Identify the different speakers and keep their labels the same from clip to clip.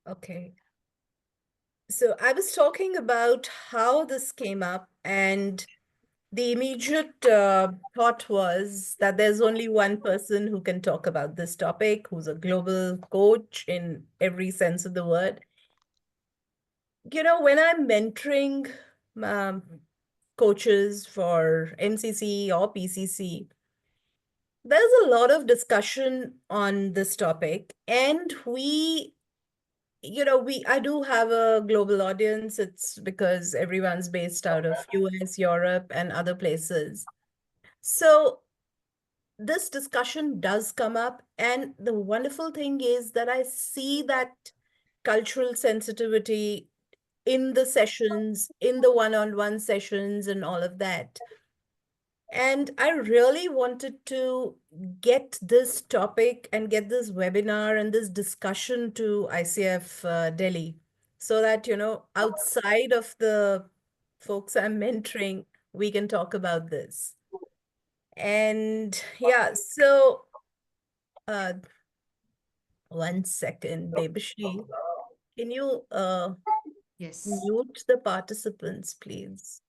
Speaker 1: Okay. So I was talking about how this came up, and the immediate thought was that there's only one person who can talk about this topic, who's a global coach in every sense of the word. When I'm mentoring um, coaches for MCC or PCC, there's a lot of discussion on this topic, and I do have a global audience. It's because everyone's based out of US, Europe, and other places. So this discussion does come up. And the wonderful thing is that I see that cultural sensitivity in the sessions, in the one-on-one sessions, and all of that. And I really wanted to get this topic and get this webinar and this discussion to ICF Delhi so that, outside of the folks I'm mentoring, we can talk about this. And yeah, so uh, one second, Debashri, can you
Speaker 2: Yes.
Speaker 1: mute the participants, please?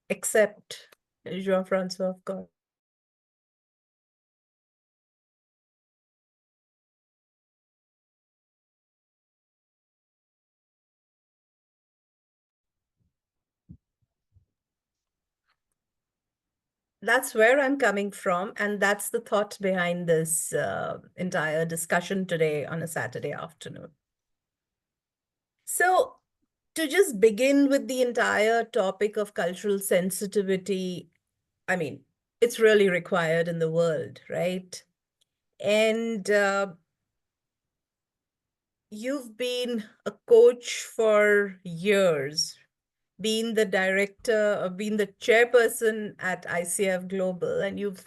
Speaker 1: Except Jean-Francois, of course. That's where I'm coming from, and that's the thought behind this entire discussion today on a Saturday afternoon. So, to just begin with the entire topic of cultural sensitivity, I mean, it's really required in the world, right? And you've been a coach for years, been the director or been the chairperson at ICF Global, and you've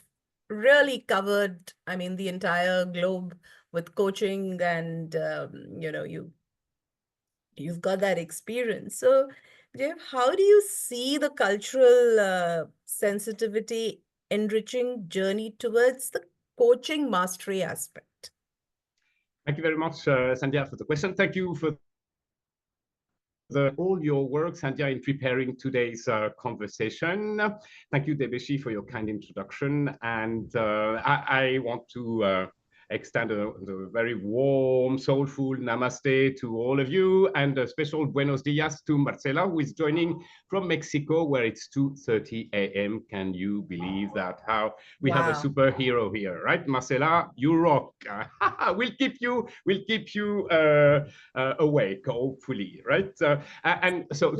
Speaker 1: really covered, I mean, the entire globe with coaching, and you've got that experience. So, Jeff, how do you see the cultural sensitivity enriching journey towards the coaching mastery aspect?
Speaker 3: Thank you very much, Sandhya, for the question. Thank you for all your work, Sandhya, in preparing today's conversation. Thank you, Debashri, for your kind introduction. And I want to extend a very warm, soulful namaste to all of you, and a special buenos dias to Marcela, who is joining from Mexico, where it's 2:30 a.m. Can you believe that? How we have a superhero here, right? Marcela, you rock. we'll keep you awake, hopefully, right? And so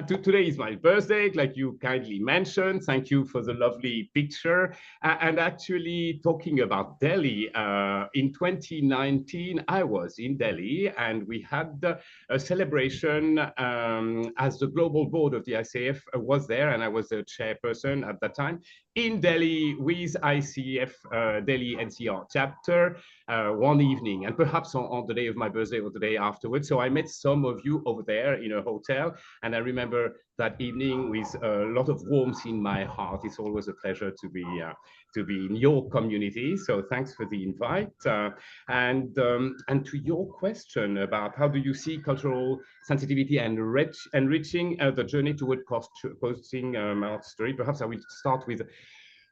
Speaker 3: today is my birthday, like you kindly mentioned. Thank you for the lovely picture. And actually, talking about Delhi, in 2019, I was in Delhi, and we had a celebration as the global board of the ICF was there, and I was the chairperson at that time in Delhi with ICF Delhi-NCR Chapter one evening, and perhaps on the day of my birthday or the day afterwards. So I met some of you over there in a hotel, and I remember that evening with a lot of warmth in my heart. It's always a pleasure to be in your community. So thanks for the invite. And to your question about how do you see cultural sensitivity and enriching the journey toward coaching mastery, perhaps I will start with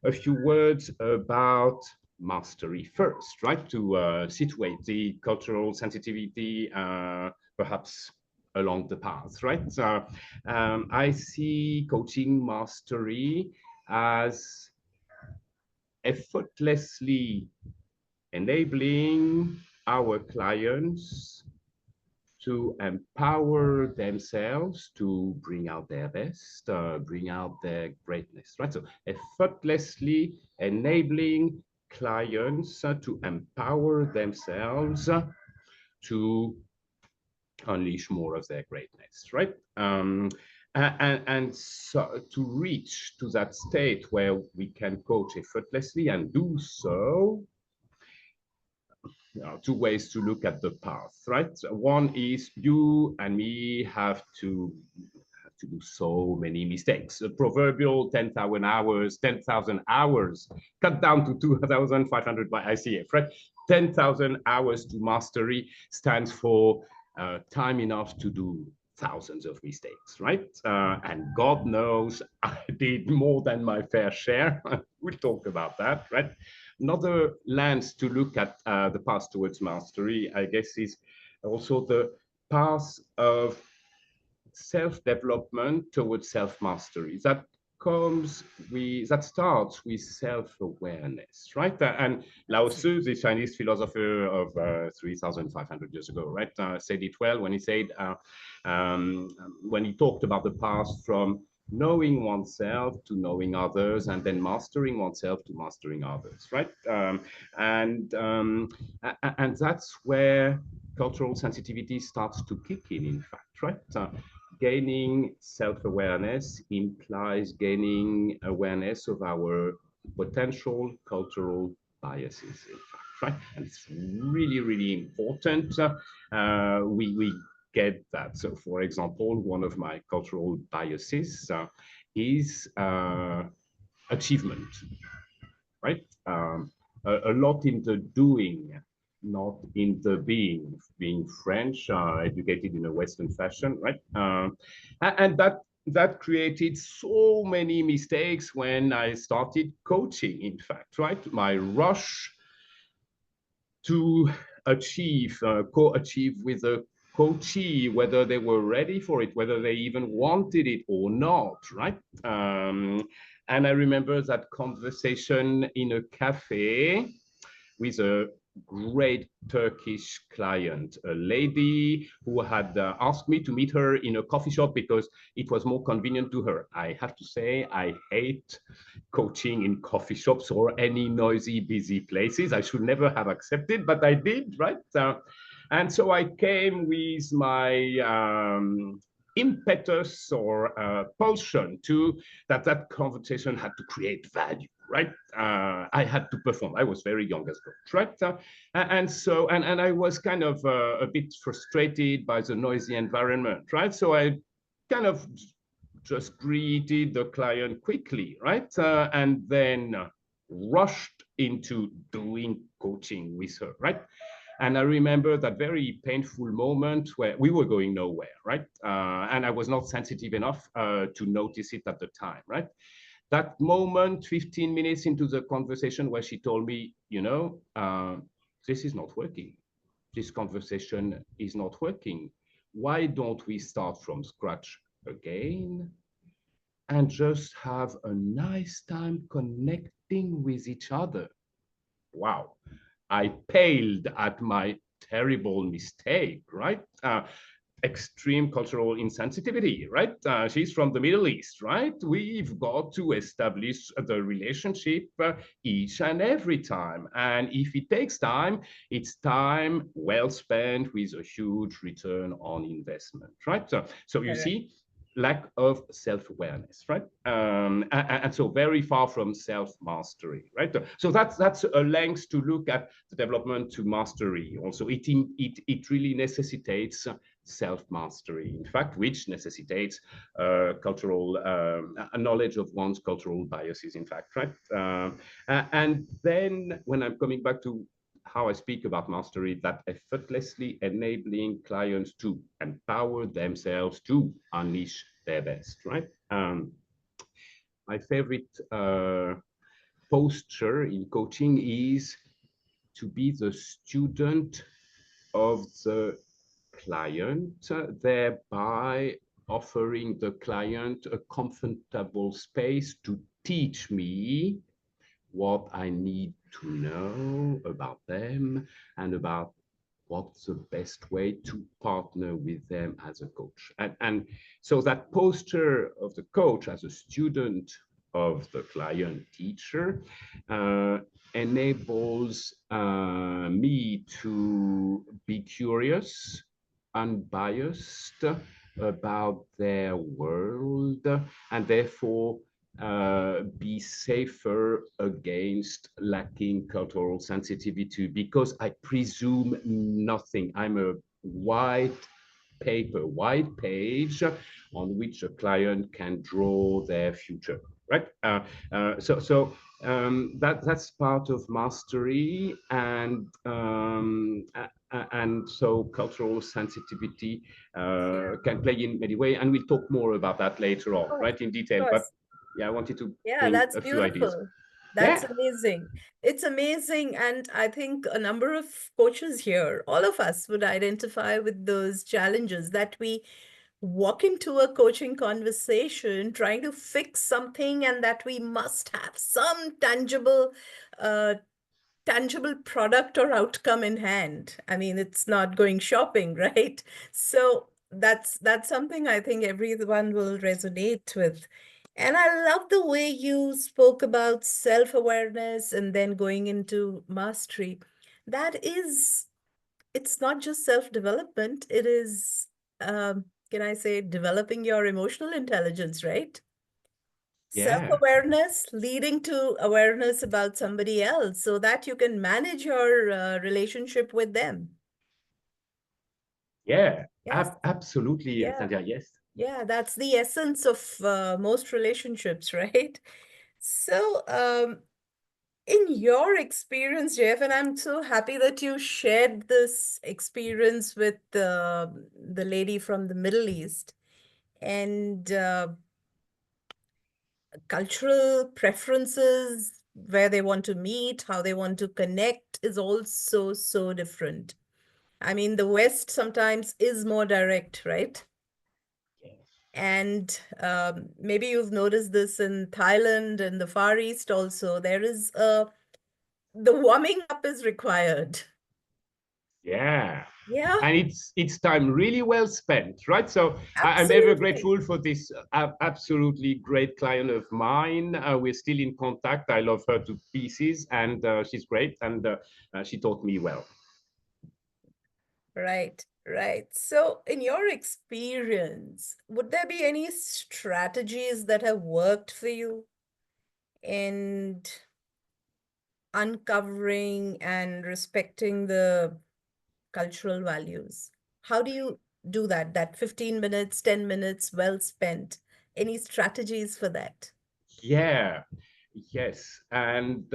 Speaker 3: a few words about mastery first, right? To situate the cultural sensitivity, perhaps along the path, right? I see coaching mastery as effortlessly enabling our clients to empower themselves to bring out their best, bring out their greatness, right? So effortlessly enabling clients to empower themselves to unleash more of their greatness, right? And so to reach to that state where we can coach effortlessly and do so, two ways to look at the path, right? One is you and me have to do so many mistakes. The proverbial 10,000 hours cut down to 2,500 by ICF, right? 10,000 hours to mastery stands for time enough to do thousands of mistakes, right? And God knows I did more than my fair share. We'll talk about that, right? Another lens to look at the path towards mastery, I guess, is also the path of self-development towards self-mastery. That starts with self-awareness, right? And Lao Tzu, the Chinese philosopher of 3,500 years ago, right, said it well when he said, when he talked about the path from knowing oneself to knowing others, and then mastering oneself to mastering others, right? And that's where cultural sensitivity starts to kick in fact, right? Gaining self-awareness implies gaining awareness of our potential cultural biases, in fact, right? And it's really, really important we get that. So, for example, one of my cultural biases is achievement, right? A lot in the doing, not in the being French, educated in a Western fashion, right? And that created so many mistakes when I started coaching, in fact, right? My rush to achieve, co-achieve with a coachee, whether they were ready for it, whether they even wanted it or not, right? And I remember that conversation in a cafe with a great Turkish client, a lady who had asked me to meet her in a coffee shop because it was more convenient to her. I have to say, I hate coaching in coffee shops or any noisy, busy places. I should never have accepted, but I did, right? And so I came with my impetus or pulsion to that conversation had to create value, right? I had to perform. I was very young as coach, right? And I was kind of a bit frustrated by the noisy environment, right? So I kind of just greeted the client quickly, right? And then rushed into doing coaching with her, right? And I remember that very painful moment where we were going nowhere, right? And I was not sensitive enough to notice it at the time, right? That moment, 15 minutes into the conversation where she told me, you know, this is not working. This conversation is not working. Why don't we start from scratch again and just have a nice time connecting with each other? Wow. I paled at my terrible mistake, right? Extreme cultural insensitivity, right? She's from the Middle East, right? We've got to establish the relationship each and every time. And if it takes time, it's time well spent with a huge return on investment, right? So you see, lack of self-awareness, right? And so very far from self-mastery, right? So that's a length to look at the development to mastery. Also, it really necessitates self-mastery, in fact, which necessitates cultural knowledge of one's cultural biases, in fact, right? And then when I'm coming back to how I speak about mastery, that effortlessly enabling clients to empower themselves to unleash their best, right? My favorite posture in coaching is to be the student of the client, thereby offering the client a comfortable space to teach me what I need to know about them and about what's the best way to partner with them as a coach. And so that posture of the coach as a student of the client teacher enables me to be curious, unbiased about their world, and therefore be safer against lacking cultural sensitivity, because I presume nothing. I'm a white paper, white page on which a client can draw their future, right? So that's part of mastery, and so cultural sensitivity can play in many ways, and we'll talk more about that later on,
Speaker 1: Oh,
Speaker 3: right, in detail.
Speaker 1: of
Speaker 3: But
Speaker 1: course.
Speaker 3: yeah, I wanted to
Speaker 1: Yeah,
Speaker 3: bring
Speaker 1: that's
Speaker 3: a few ideas.
Speaker 1: beautiful. That's
Speaker 3: Yeah,
Speaker 1: amazing. It's amazing. And I think a number of coaches here, all of us would identify with those challenges that we walk into a coaching conversation trying to fix something and that we must have some uh, tangible product or outcome in hand. I mean, it's not going shopping, right? So that's something I think everyone will resonate with. And I love the way you spoke about self-awareness and then going into mastery. That is, it's not just self-development, it is, can I say, developing your emotional intelligence, right?
Speaker 3: yeah,
Speaker 1: Self-awareness leading to awareness about somebody else so that you can manage your relationship with them.
Speaker 3: yeah,
Speaker 1: Yes.
Speaker 3: absolutely,
Speaker 1: Yeah.
Speaker 3: Sandhya, yes.
Speaker 1: Yeah. That's the essence of most relationships, right? So, in your experience, Jeff, and I'm so happy that you shared this experience with the lady from the Middle East and cultural preferences, where they want to meet, how they want to connect is also so different. I mean, the West sometimes is more direct, right? And maybe you've noticed this in Thailand and the Far East also. There is the warming up is required.
Speaker 3: Yeah.
Speaker 1: Yeah,
Speaker 3: And it's time really well spent, right? So I'm ever
Speaker 1: absolutely.
Speaker 3: grateful for this absolutely great client of mine. We're still in contact. I love her to pieces, and she's great, and she taught me well.
Speaker 1: Right, right. So, in your experience, would there be any strategies that have worked for you in uncovering and respecting the cultural values? How do you do that? That 15 minutes, 10 minutes well spent. Any strategies for that?
Speaker 3: Yeah, yes, and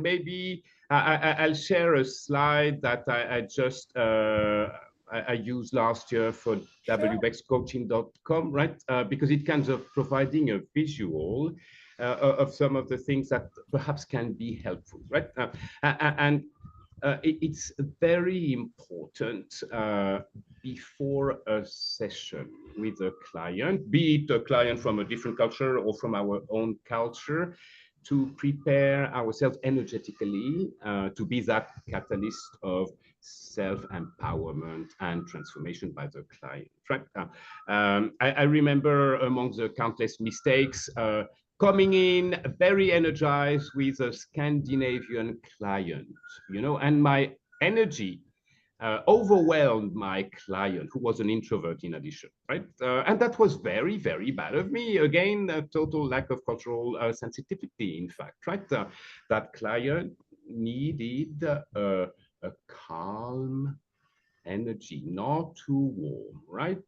Speaker 3: maybe I'll share a slide that I just I used last year for
Speaker 1: Sure.
Speaker 3: wxcoaching.com, right? Because it kind of providing a visual of some of the things that perhaps can be helpful, right? And it's very important before a session with a client, be it a client from a different culture or from our own culture, to prepare ourselves energetically to be that catalyst of self-empowerment and transformation by the client. Right? I remember among the countless mistakes, coming in very energized with a Scandinavian client, and my energy overwhelmed my client, who was an introvert in addition, right? And that was very, very bad of me. Again, a total lack of cultural sensitivity, in fact, right? That client needed a calm energy, not too warm, right?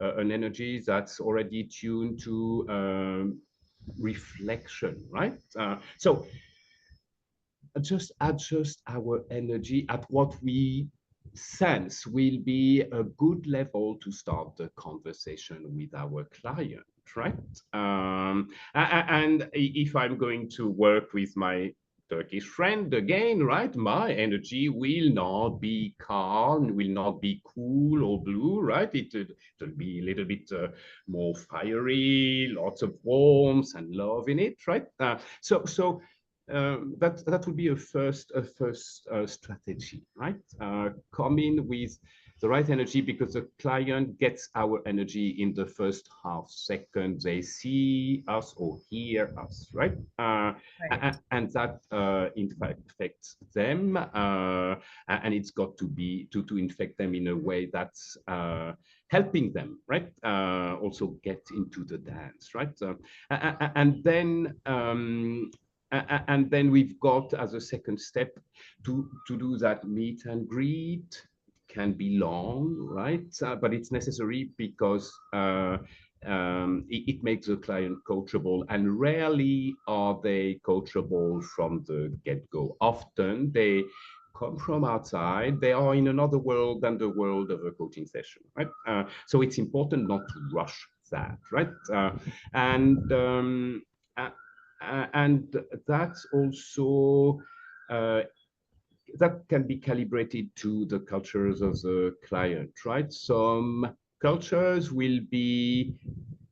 Speaker 3: An energy that's already tuned to reflection, right? So just adjust our energy at what we sense will be a good level to start the conversation with our client, right? And if I'm going to work with my Turkish friend again, right? My energy will not be calm, will not be cool or blue, right? It'll be a little bit more fiery, lots of warmth and love in it, right? So that would be a first strategy, right? Come in with the right energy, because the client gets our energy in the first half second they see us or hear us, right?
Speaker 1: Right.
Speaker 3: And that in fact affects them, and it's got to be to infect them in a way that's helping them, right? Also get into the dance, right? And then and then we've got as a second step to do that meet and greet. Can be long, right? But it's necessary because it makes the client coachable, and rarely are they coachable from the get-go. Often they come from outside, they are in another world than the world of a coaching session, right? So it's important not to rush that, right? And that's also that can be calibrated to the cultures of the client, right? Some cultures will be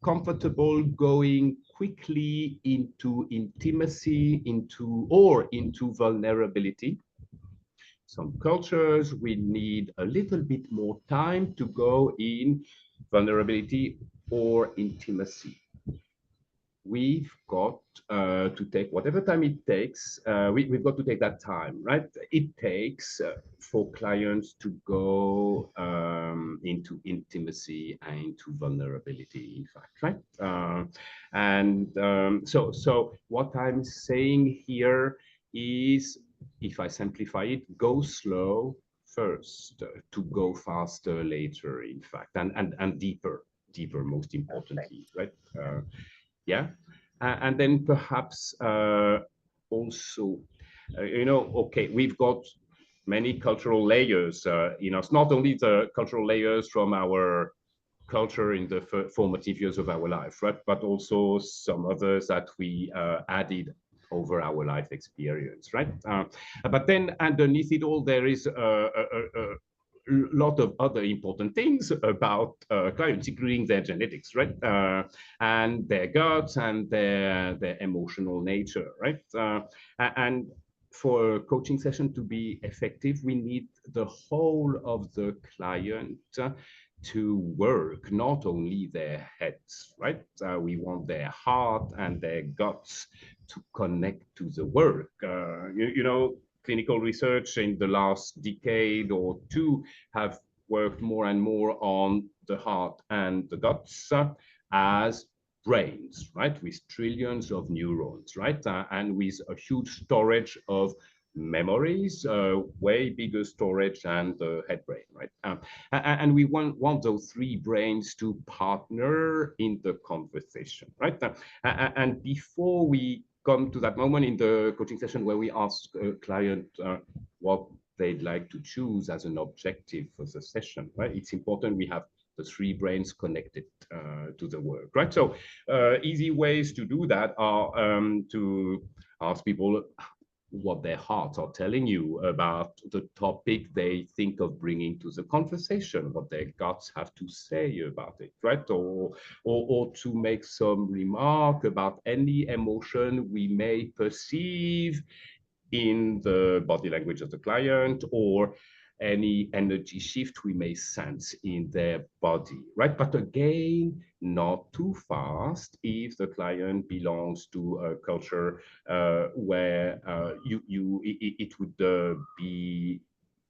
Speaker 3: comfortable going quickly into intimacy, into vulnerability. Some cultures will need a little bit more time to go in vulnerability or intimacy. We've got to take whatever time it takes. We've got to take that time, right? It takes for clients to go into intimacy and into vulnerability, in fact, right? So what I'm saying here is, if I simplify it, go slow first to go faster later, in fact, and deeper, most importantly, right? Yeah, and then perhaps also, okay, we've got many cultural layers in us, not only the cultural layers from our culture in the formative years of our life, right, but also some others that we added over our life experience, right? But then underneath it all, there is a lot of other important things about clients, including their genetics, right? And their guts and their emotional nature, right? And for a coaching session to be effective, we need the whole of the client to work, not only their heads, right? We want their heart and their guts to connect to the work. You know, clinical research in the last decade or two have worked more and more on the heart and the guts as brains, right? With trillions of neurons, right? And with a huge storage of memories, way bigger storage than the head brain, right? And we want those three brains to partner in the conversation, right? And before we come to that moment in the coaching session where we ask a client what they'd like to choose as an objective for the session, right? It's important we have the three brains connected to the work, right? So easy ways to do that are to ask people what their hearts are telling you about the topic they think of bringing to the conversation, what their guts have to say about it, right? Or to make some remark about any emotion we may perceive in the body language of the client, or any energy shift we may sense in their body, right? But again, not too fast if the client belongs to a culture where it would be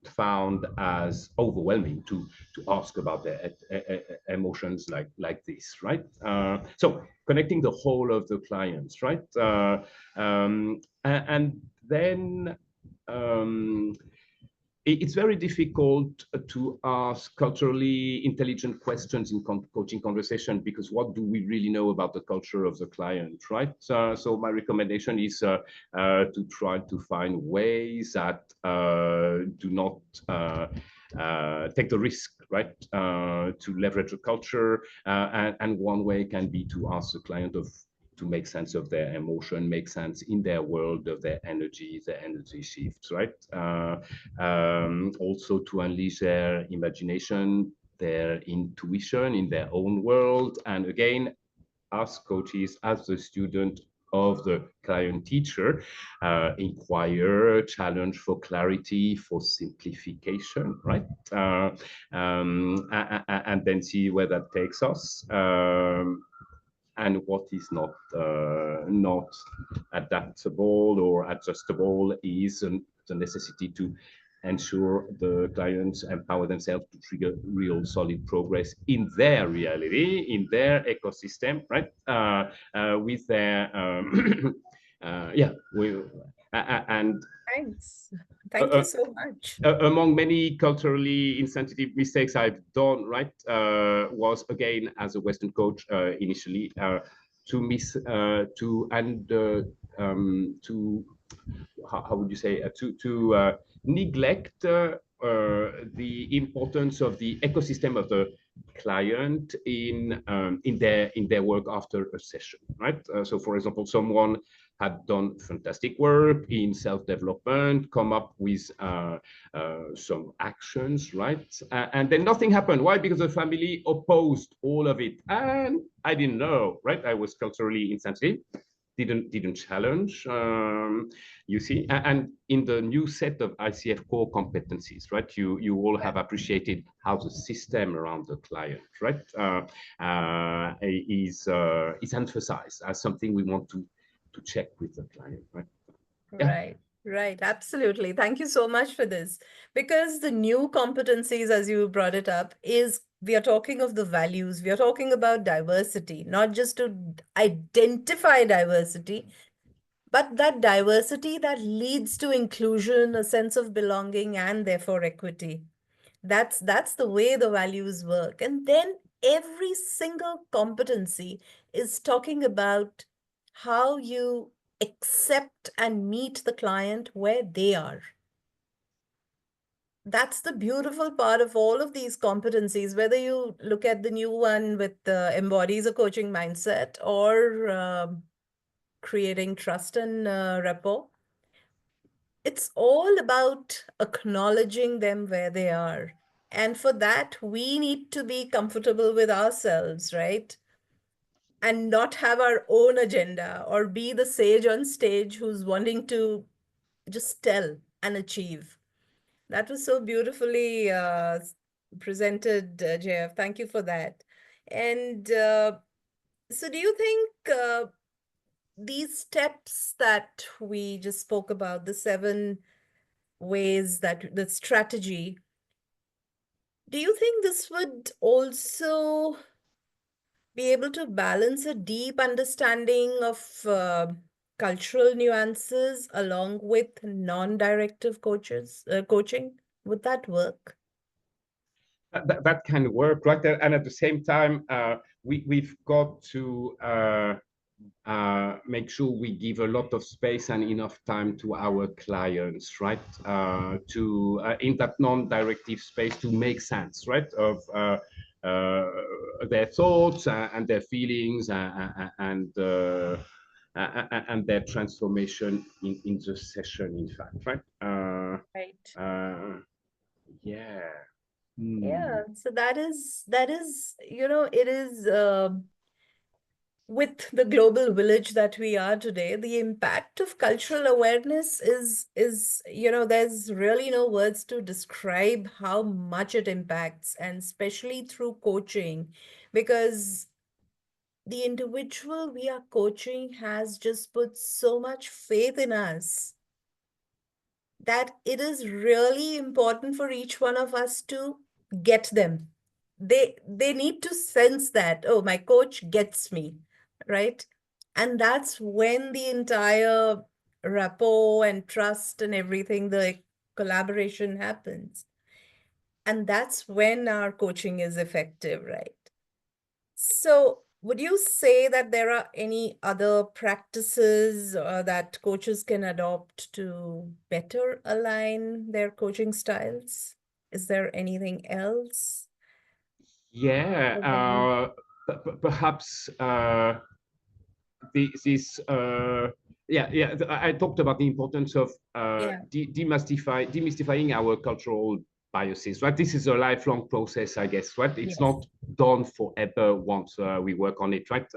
Speaker 3: found as overwhelming to ask about their emotions like this, right? So connecting the whole of the clients, right? And then it's very difficult to ask culturally intelligent questions in coaching conversation, because what do we really know about the culture of the client, right? So my recommendation is to try to find ways that do not take the risk, right, to leverage the culture. And one way can be to ask the client to make sense of their emotion, make sense in their world of their energy shifts, right? Also to unleash their imagination, their intuition in their own world. And again, as coaches, as the student of the client teacher, inquire, challenge for clarity, for simplification, right? And then see where that takes us. And what is not adaptable or adjustable is the necessity to ensure the clients empower themselves to trigger real solid progress in their reality, in their ecosystem, right? With their and
Speaker 1: Thanks. Thank you so much.
Speaker 3: Among many culturally insensitive mistakes I've done, right, was again as a Western coach initially to miss to how would you say to neglect the importance of the ecosystem of the client in their work after a session, right? So, for example, someone had done fantastic work in self-development, come up with some actions, right? And then nothing happened. Why? Because the family opposed all of it, and I didn't know, right? I was culturally insensitive. Didn't challenge, you see, and in the new set of ICF core competencies, right, you all have appreciated how the system around the client, right, is emphasized as something we want to check with the client, right?
Speaker 1: Yeah. Right, absolutely. Thank you so much for this. Because the new competencies, as you brought it up, is we are talking of the values. We are talking about diversity, not just to identify diversity, but that diversity that leads to inclusion, a sense of belonging, and therefore equity. That's the way the values work. And then every single competency is talking about how you accept and meet the client where they are. That's the beautiful part of all of these competencies, whether you look at the new one with embodies a coaching mindset or creating trust and rapport. It's all about acknowledging them where they are. And for that, we need to be comfortable with ourselves, right? And not have our own agenda or be the sage on stage who's wanting to just tell and achieve. That was so beautifully presented, JF. Thank you for that. And so do you think these steps that we just spoke about, the 7 ways, that the strategy, do you think this would also be able to balance a deep understanding of cultural nuances along with non-directive coaching? Would that work?
Speaker 3: That can work, right? And at the same time, we've got to make sure we give a lot of space and enough time to our clients, right? To in that non-directive space to make sense, right, of their thoughts and their feelings and their transformation in the session, in fact, right?
Speaker 1: Right.
Speaker 3: Yeah.
Speaker 1: Yeah. So that is, it is with the global village that we are today, the impact of cultural awareness is, there's really no words to describe how much it impacts, and especially through coaching, because the individual we are coaching has just put so much faith in us that it is really important for each one of us to get them. They need to sense that, oh, my coach gets me, right? And that's when the entire rapport and trust and everything, the collaboration happens. And that's when our coaching is effective, right? So would you say that there are any other practices that coaches can adopt to better align their coaching styles? Is there anything else?
Speaker 3: Yeah, perhaps this I talked about the importance of demystifying our cultural biases, right? This is a lifelong process, I guess, right? It's not done forever once we work on it, right?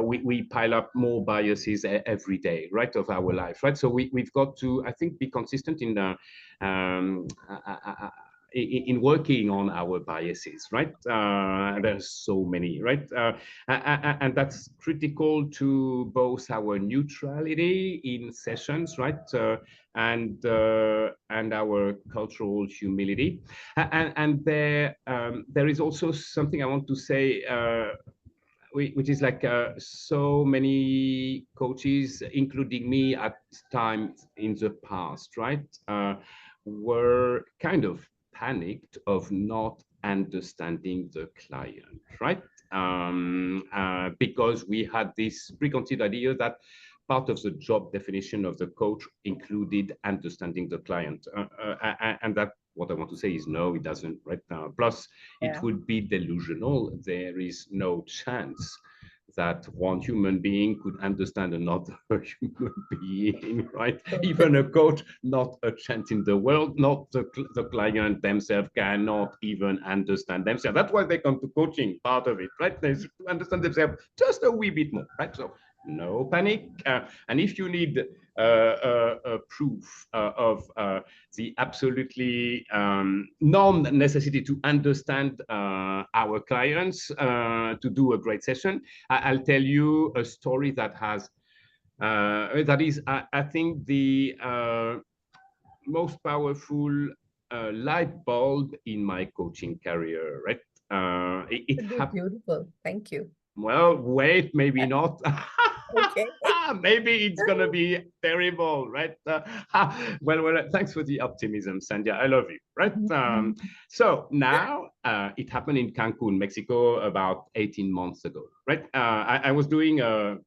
Speaker 3: We pile up more biases every day, right, of our life, right? So we've got to, I think, be consistent in working on our biases, right? There's so many, right? And that's critical to both our neutrality in sessions, right? And our cultural humility. And there is also something I want to say which is like so many coaches, including me at times in the past, right, were kind of panicked of not understanding the client, right? Because we had this preconceived idea that part of the job definition of the coach included understanding the client. And that what I want to say is no, it doesn't, right? Plus, it would be delusional. There is no chance that one human being could understand another human being, right? Even a coach, not a chance in the world, not the client themselves cannot even understand themselves. That's why they come to coaching, part of it, right? They understand themselves just a wee bit more, right? So no panic. And if you need proof of the absolutely non-necessity to understand our clients to do a great session, I'll tell you a story that has, that is, I think, the most powerful light bulb in my coaching career, right? It
Speaker 1: beautiful. Thank you.
Speaker 3: Well, wait, maybe not.
Speaker 1: Okay.
Speaker 3: Maybe it's gonna be terrible, right? Well, thanks for the optimism, Sandhya. I love you, right? So now it happened in Cancun, Mexico, about 18 months ago, right? I was doing a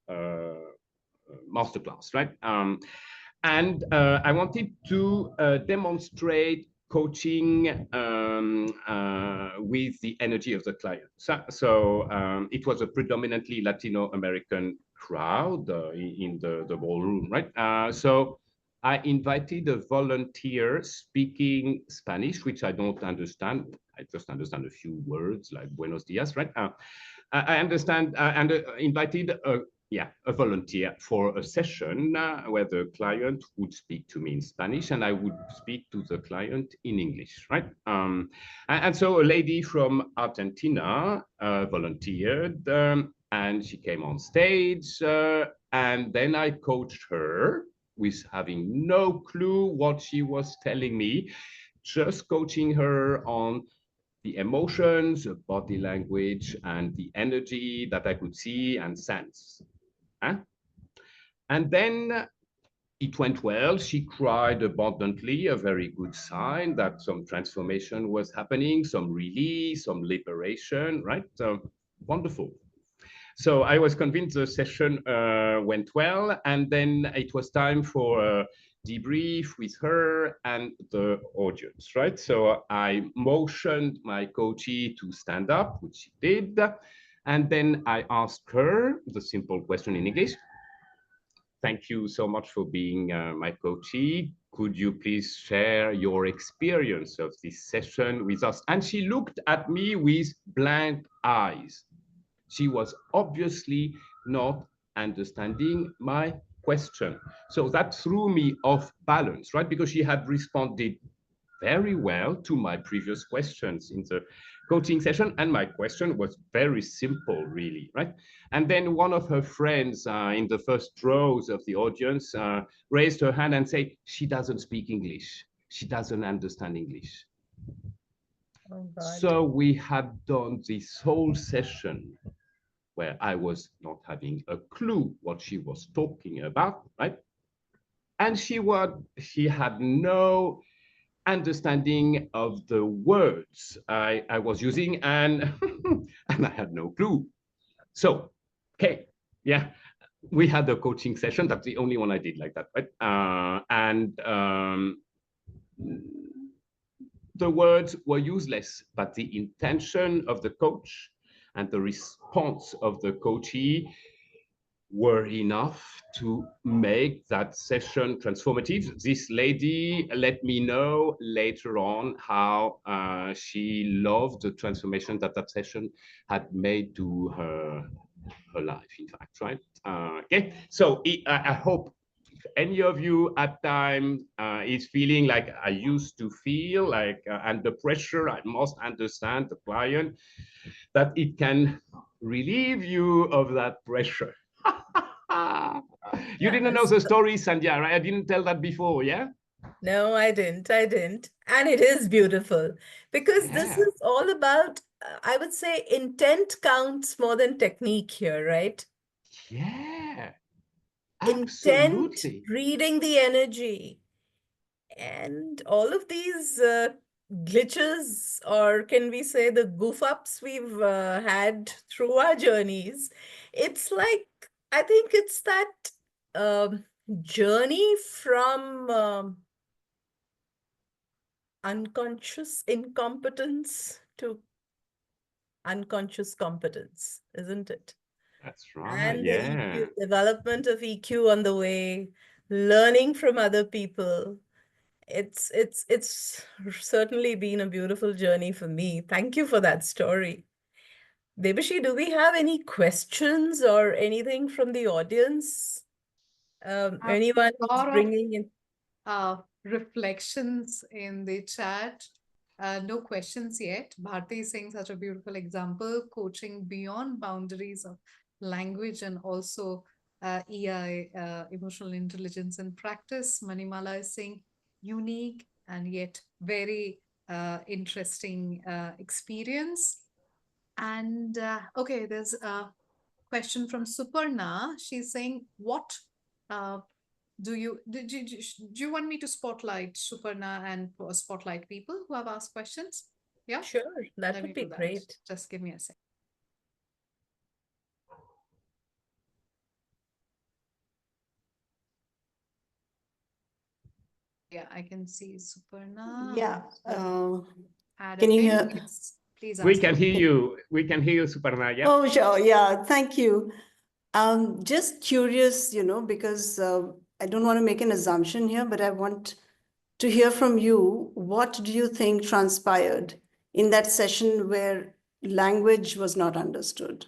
Speaker 3: masterclass, right? And I wanted to demonstrate coaching with the energy of the client. So it was a predominantly Latino American crowd in the ballroom, right? So I invited a volunteer speaking Spanish, which I don't understand. I just understand a few words like buenos dias, right? I understand and invited a volunteer for a session where the client would speak to me in Spanish and I would speak to the client in English, right? And so a lady from Argentina volunteered and she came on stage and then I coached her with having no clue what she was telling me, just coaching her on the emotions, the body language, and the energy that I could see and sense. And then it went well. She cried abundantly, a very good sign that some transformation was happening, some release, some liberation, right? So wonderful. So I was convinced the session went well, and then it was time for a debrief with her and the audience, right? So I motioned my coachee to stand up, which she did, and then I asked her the simple question in English. Thank you so much for being my coachee. Could you please share your experience of this session with us? And she looked at me with blank eyes. She was obviously not understanding my question. So that threw me off balance, right? Because she had responded very well to my previous questions in the coaching session. And my question was very simple, really, right? And then one of her friends in the first rows of the audience raised her hand and said, she doesn't speak English. She doesn't understand English. Oh, so we had done this whole session where I was not having a clue what she was talking about, right? And she had no understanding of the words I was using, and and I had no clue. So, okay, yeah, we had a coaching session. That's the only one I did like that, right? The words were useless, but the intention of the coach and the response of the coachee were enough to make that session transformative. This lady let me know later on how she loved the transformation that that session had made to her life, in fact, right? Okay, so I hope if any of you at times is feeling like I used to feel, like under pressure, I must understand the client, that it can relieve you of that pressure. You didn't know the story, Sandhya, right? I didn't tell that before, yeah?
Speaker 1: No, I didn't. And it is beautiful because this is all about I would say intent counts more than technique here, right?
Speaker 3: Yeah,
Speaker 1: Intent,
Speaker 3: absolutely.
Speaker 1: reading the energy, and all of these glitches, or can we say the goof ups we've had through our journeys. It's like, I think it's that journey from unconscious incompetence to unconscious competence, isn't it?
Speaker 3: That's right.
Speaker 1: And the
Speaker 3: Yeah.
Speaker 1: EQ, development of EQ on the way, learning from other people. It's certainly been a beautiful journey for me. Thank you for that story. Debashi, do we have any questions or anything from the audience?
Speaker 2: A
Speaker 1: Anyone who's
Speaker 2: lot of
Speaker 1: bringing in?
Speaker 2: reflections in the chat. No questions yet. Bharti is saying such a beautiful example, coaching beyond boundaries of language and also EI, emotional intelligence in practice. Manimala is saying unique and yet very interesting experience. And okay, there's a question from Suparna. She's saying, what do you want me to spotlight Suparna and spotlight people who have asked questions? Yeah,
Speaker 1: Sure, that
Speaker 2: let
Speaker 1: would
Speaker 2: me
Speaker 1: be
Speaker 2: do that.
Speaker 1: great.
Speaker 2: Just give me a sec. Yeah, I can see Suparna.
Speaker 4: Yeah.
Speaker 2: Add
Speaker 4: Can
Speaker 2: a
Speaker 4: you
Speaker 2: pin.
Speaker 4: hear?
Speaker 2: Please
Speaker 3: We
Speaker 2: ask.
Speaker 3: can hear you. We can hear you, Suparna. Yeah.
Speaker 4: Oh, sure. Yeah. Thank you. Just curious, because I don't want to make an assumption here, but I want to hear from you. What do you think transpired in that session where language was not understood?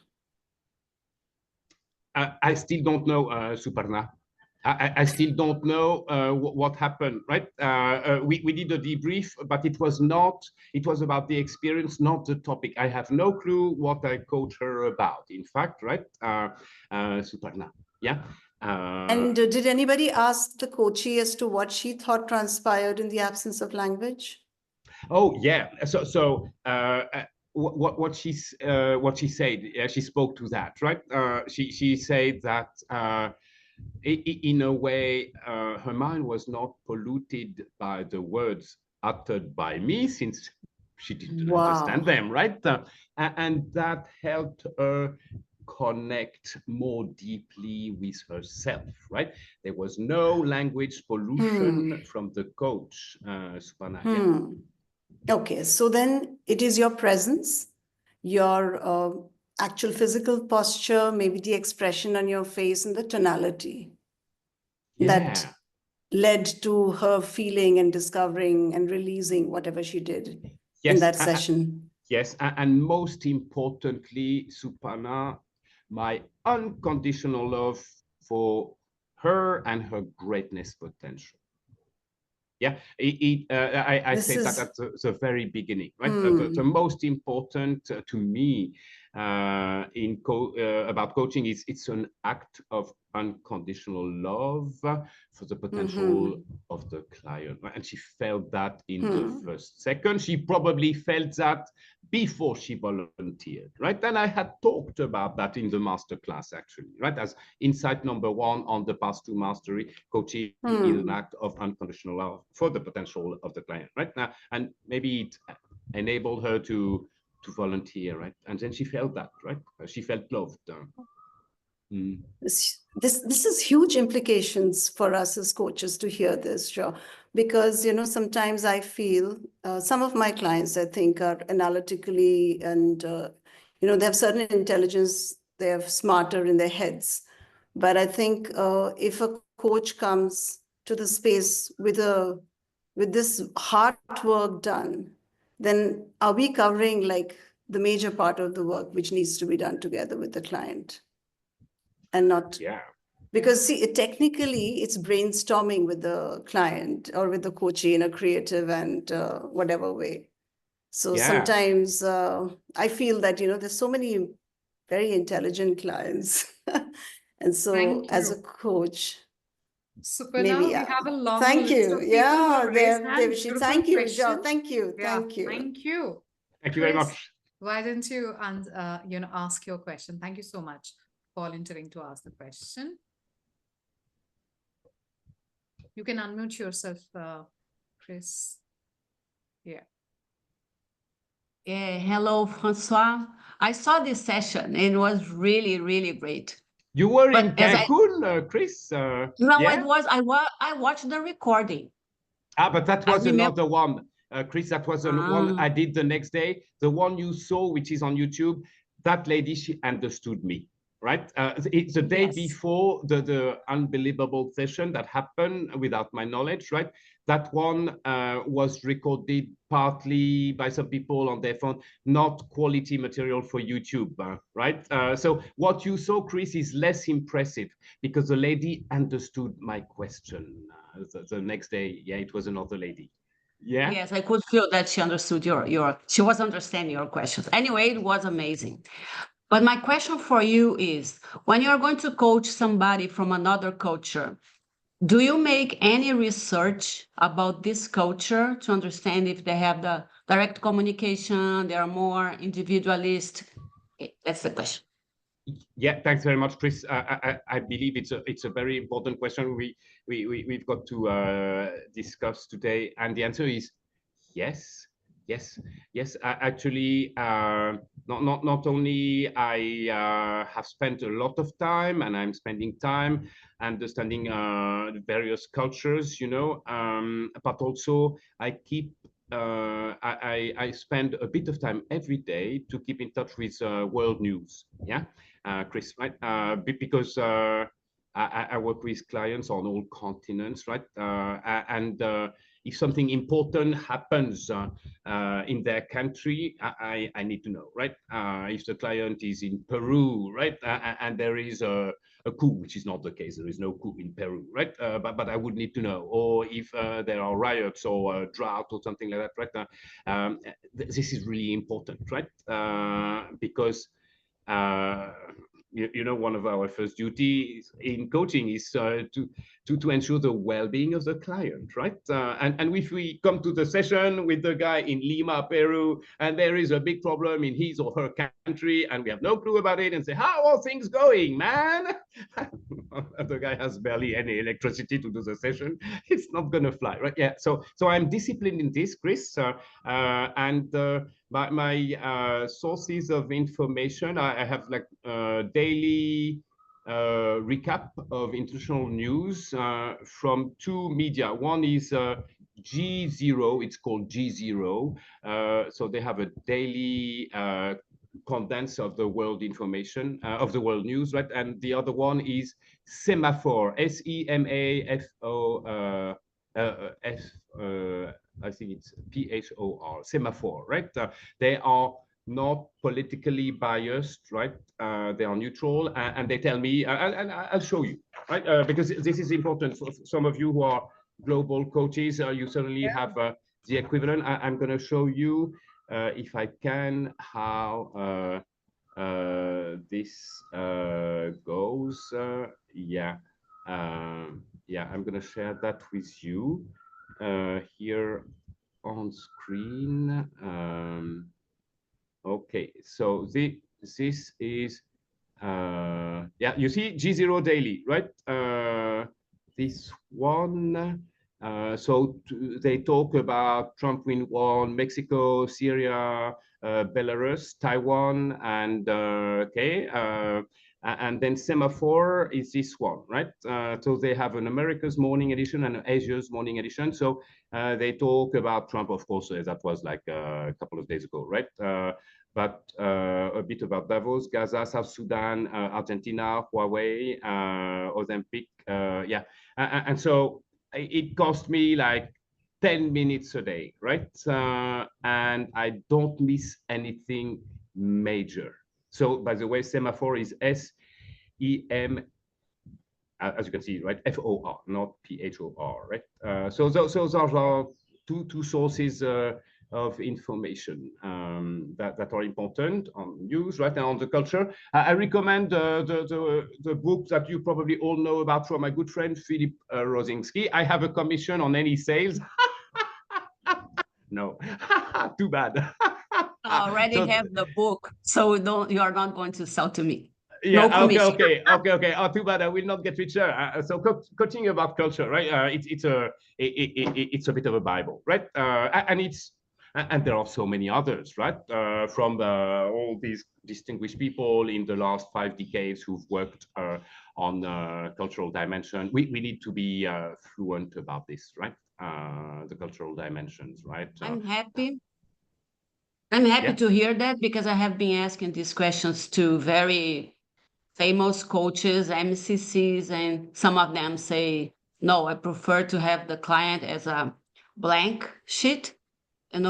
Speaker 3: I still don't know, Suparna. I still don't know what happened, right? We did a debrief, but it was about the experience, not the topic. I have no clue what I coached her about, in fact, right? Suparna, yeah.
Speaker 4: And did anybody ask the coachee as to what she thought transpired in the absence of language?
Speaker 3: Oh, yeah. So what she said, she spoke to that, right? She said that in a way, her mind was not polluted by the words uttered by me, since she didn't understand them, right? And that helped her connect more deeply with herself, right? There was no language pollution from the coach, Suparna. Yeah.
Speaker 4: Okay, so then it is your presence, your actual physical posture, maybe the expression on your face and the tonality that led to her feeling and discovering and releasing whatever she did in that session.
Speaker 3: Yes, and most importantly, Suparna, my unconditional love for her and her greatness potential. Yeah, I said that at the very beginning, right? The most important to me about coaching is it's an act of unconditional love for the potential of the client, right? And she felt that in the first second. She probably felt that before she volunteered, right? And I had talked about that in the masterclass, actually, right? As insight number one on the path to mastery, coaching is an act of unconditional love for the potential of the client, right? Now, and maybe it enabled her to volunteer, right? And then she felt that, right? She felt loved.
Speaker 4: This is huge implications for us as coaches to hear this, Joe, because sometimes I feel some of my clients, I think, are analytically and they have certain intelligence, they're smarter in their heads. But I think if a coach comes to the space with this hard work done, then are we covering like the major part of the work which needs to be done together with the client? And not, because see, technically it's brainstorming with the client or with the coachee in a creative and whatever way. So sometimes I feel that, there's so many very intelligent clients. And so as a coach,
Speaker 2: Suparna, we have a long
Speaker 4: thank
Speaker 2: list
Speaker 4: you.
Speaker 2: of people who have raised hands.
Speaker 4: Thank you,
Speaker 2: question.
Speaker 4: Thank you.
Speaker 2: Thank you.
Speaker 3: Thank you very much.
Speaker 2: Why don't you ask your question? Thank you so much for volunteering to ask the question. You can unmute yourself, Chris. Yeah.
Speaker 5: Hello, Francois. I saw this session and it was really, really great.
Speaker 3: You were
Speaker 5: But
Speaker 3: in Cancun, Chris?
Speaker 5: No,
Speaker 3: yeah?
Speaker 5: I watched the recording.
Speaker 3: Ah, but that was
Speaker 5: remember-
Speaker 3: another one. Chris, that was one I did the next day. The one you saw, which is on YouTube, that lady, she understood me, right? It's the day before the unbelievable session that happened without my knowledge, right? That one was recorded partly by some people on their phone, not quality material for YouTube, right? So what you saw, Chris, is less impressive because the lady understood my question. The next day, yeah, it was another lady. Yeah.
Speaker 5: Yes, I could feel that she understood she was understanding your questions. Anyway, it was amazing. But my question for you is, when you're going to coach somebody from another culture, do you make any research about this culture to understand if they have the direct communication, they are more individualist? That's the question.
Speaker 3: Yeah, thanks very much, Chris. I believe it's a very important question we've got to discuss today, and the answer is yes, yes, yes. Actually, not only I have spent a lot of time, and I'm spending time understanding various cultures, you know, but also I keep. I spend a bit of time every day to keep in touch with world news. Yeah. Chris, right? Because I work with clients on all continents, right? And if something important happens in their country, I need to know, right? If the client is in Peru, right? And there is a coup, which is not the case. There is no coup in Peru, right? But I would need to know. Or if there are riots or drought or something like that, right? This is really important, right? Because you know, one of our first duties in coaching is to ensure the well-being of the client, right? And if we come to the session with the guy in Lima, Peru, and there is a big problem in his or her country, and we have no clue about it, and say, how are things going, man? The guy has barely any electricity to do the session. It's not gonna fly, right? Yeah. So I'm disciplined in this, Chris, and my sources of information, I have like daily recap of international news from two media. One is G0, it's called G0. So they have a daily condense of the world information, of the world news, right? And the other one is Semaphore, SEMAFO, I think it's PHOR, Semaphore, right? They are not politically biased, right? They are neutral, and they tell me, and I'll show you, right? Because this is important for some of you who are global coaches. You certainly have the equivalent. I'm going to show you, if I can, how this goes. Yeah, yeah, I'm going to share that with you here on screen. Okay, so this is yeah, you see G0 daily, right? This one. So they talk about Trump win one, Mexico, Syria, Belarus, Taiwan, and okay. And then Semaphore is this one, right? So they have an America's morning edition and an Asia's morning edition. So they talk about Trump, of course, that was like a couple of days ago, right? But a bit about Davos, Gaza, South Sudan, Argentina, Huawei, Ozempic, yeah. And so it cost me like 10 minutes a day, right? And I don't miss anything major. So, by the way, Semaphore is SEM, as you can see, right? FOR, not PHOR, right? So those are two sources of information that are important on news, right, and on the culture. I recommend the book that you probably all know about from my good friend Philip Rosinski. I have a commission on any sales. No, too bad.
Speaker 5: I already
Speaker 3: So,
Speaker 5: have the book, so you are not going to sell to me.
Speaker 3: yeah,
Speaker 5: No commission.
Speaker 3: okay. Oh, too bad I will not get richer. So coaching about culture, right? It's a bit of a Bible, right? And there are so many others, right? From all these distinguished people in the last 5 decades who've worked on cultural dimension. We need to be fluent about this, right? The cultural dimensions, right?
Speaker 5: I'm happy. I'm happy
Speaker 3: Yeah.
Speaker 5: to hear that, because I have been asking these questions to very famous coaches, MCCs, and some of them say, no, I prefer to have the client as a blank sheet, and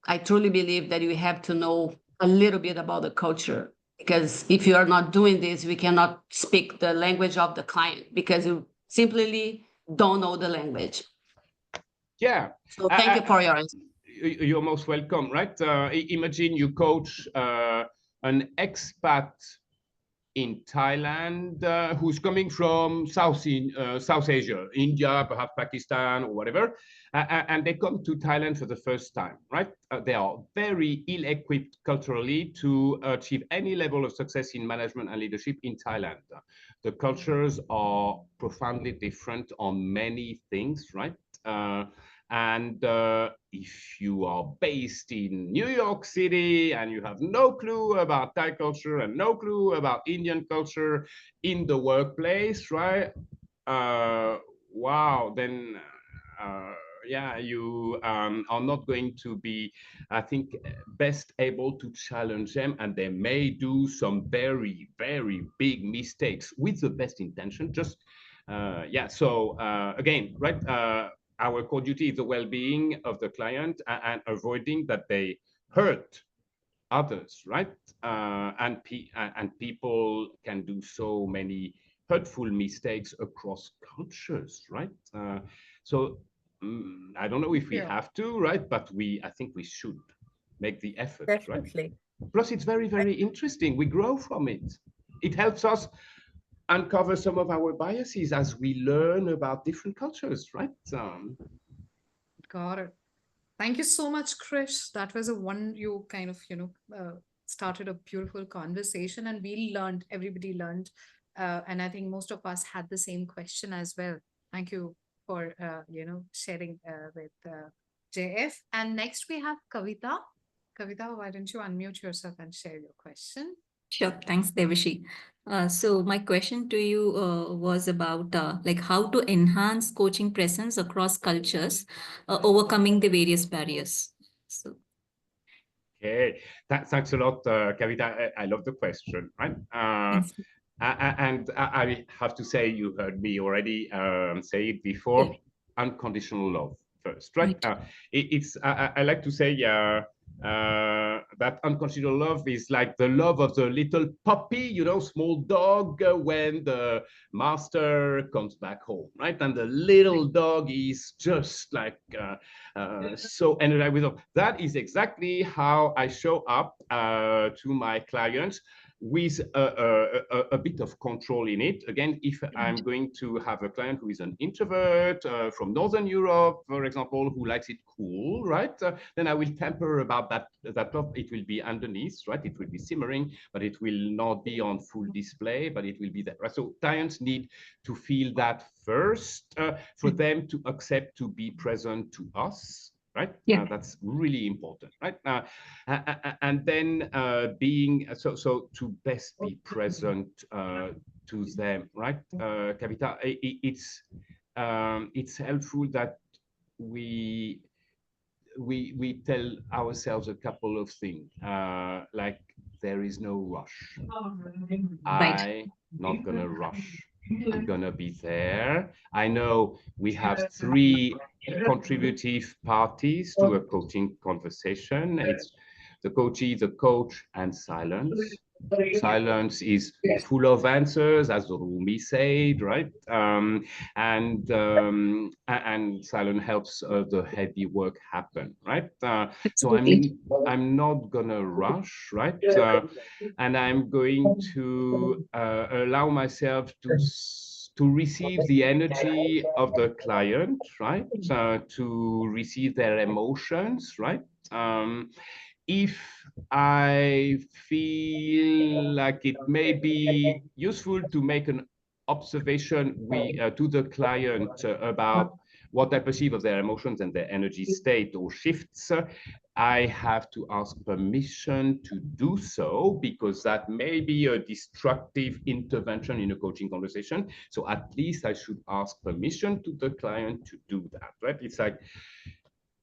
Speaker 5: I truly believe that you have to know a little bit about the culture, because if you are not doing this, we cannot speak the language of the client because you simply don't know the language.
Speaker 3: Yeah.
Speaker 5: So thank you for your answer.
Speaker 3: You're most welcome, right? Imagine you coach an expat in Thailand who's coming from South Asia, India, perhaps Pakistan or whatever, and they come to Thailand for the first time, right? They are very ill-equipped culturally to achieve any level of success in management and leadership in Thailand. The cultures are profoundly different on many things, right? And if you are based in New York City and you have no clue about Thai culture and no clue about Indian culture in the workplace, right? Wow, then yeah, you are not going to be, I think, best able to challenge them, and they may do some very, very big mistakes with the best intention. Just yeah. So again, right? Our core duty is the well-being of the client and avoiding that they hurt others, right? And people can do so many hurtful mistakes across cultures, right? So I don't know if we have to, right? But I think we should make the effort,
Speaker 1: Definitely.
Speaker 3: right? Plus, it's very, very interesting. We grow from it. It helps us uncover some of our biases as we learn about different cultures, right?
Speaker 2: Got it. Thank you so much, Krish. That was you kind of, started a beautiful conversation, and everybody learned. And I think most of us had the same question as well. Thank you for, sharing with JF. And next we have Kavita. Kavita, why don't you unmute yourself and share your question?
Speaker 6: Sure, thanks, Devashi. So my question to you was about like how to enhance coaching presence across cultures, overcoming the various barriers. So.
Speaker 3: Okay, thanks a lot, Kavita. I love the question, right? And I have to say, you heard me already say it before,
Speaker 6: Yeah.
Speaker 3: Unconditional love first, right? I like to say that unconditional love is like the love of the little puppy, small dog, when the master comes back home, right? And the little dog is just like so energized with love. That is exactly how I show up to my clients, with a bit of control in it. Again, if I'm going to have a client who is an introvert from Northern Europe, for example, who likes it cool, right? Then I will temper about that love. It will be underneath, right? It will be simmering, but it will not be on full display, but it will be there, right? So clients need to feel that first for them to accept to be present to us. Right?
Speaker 6: Yeah.
Speaker 3: That's really important, right? And then being so to best be present to them, right? Kavita, it's helpful that we tell ourselves a couple of things, like there is no rush. I'm not gonna rush. I'm gonna be there. I know we have 3 contributive parties to a coaching conversation. It's the coachee, the coach, and silence. Silence is full of answers, as Rumi said, right? And silence helps the heavy work happen, right? So I'm not gonna rush, right? And I'm going to allow myself to to receive the energy of the client, right? To receive their emotions, right? If I feel like it may be useful to make an observation to the client about what I perceive of their emotions and their energy state or shifts, I have to ask permission to do so, because that may be a destructive intervention in a coaching conversation. So at least I should ask permission to the client to do that, right? It's like,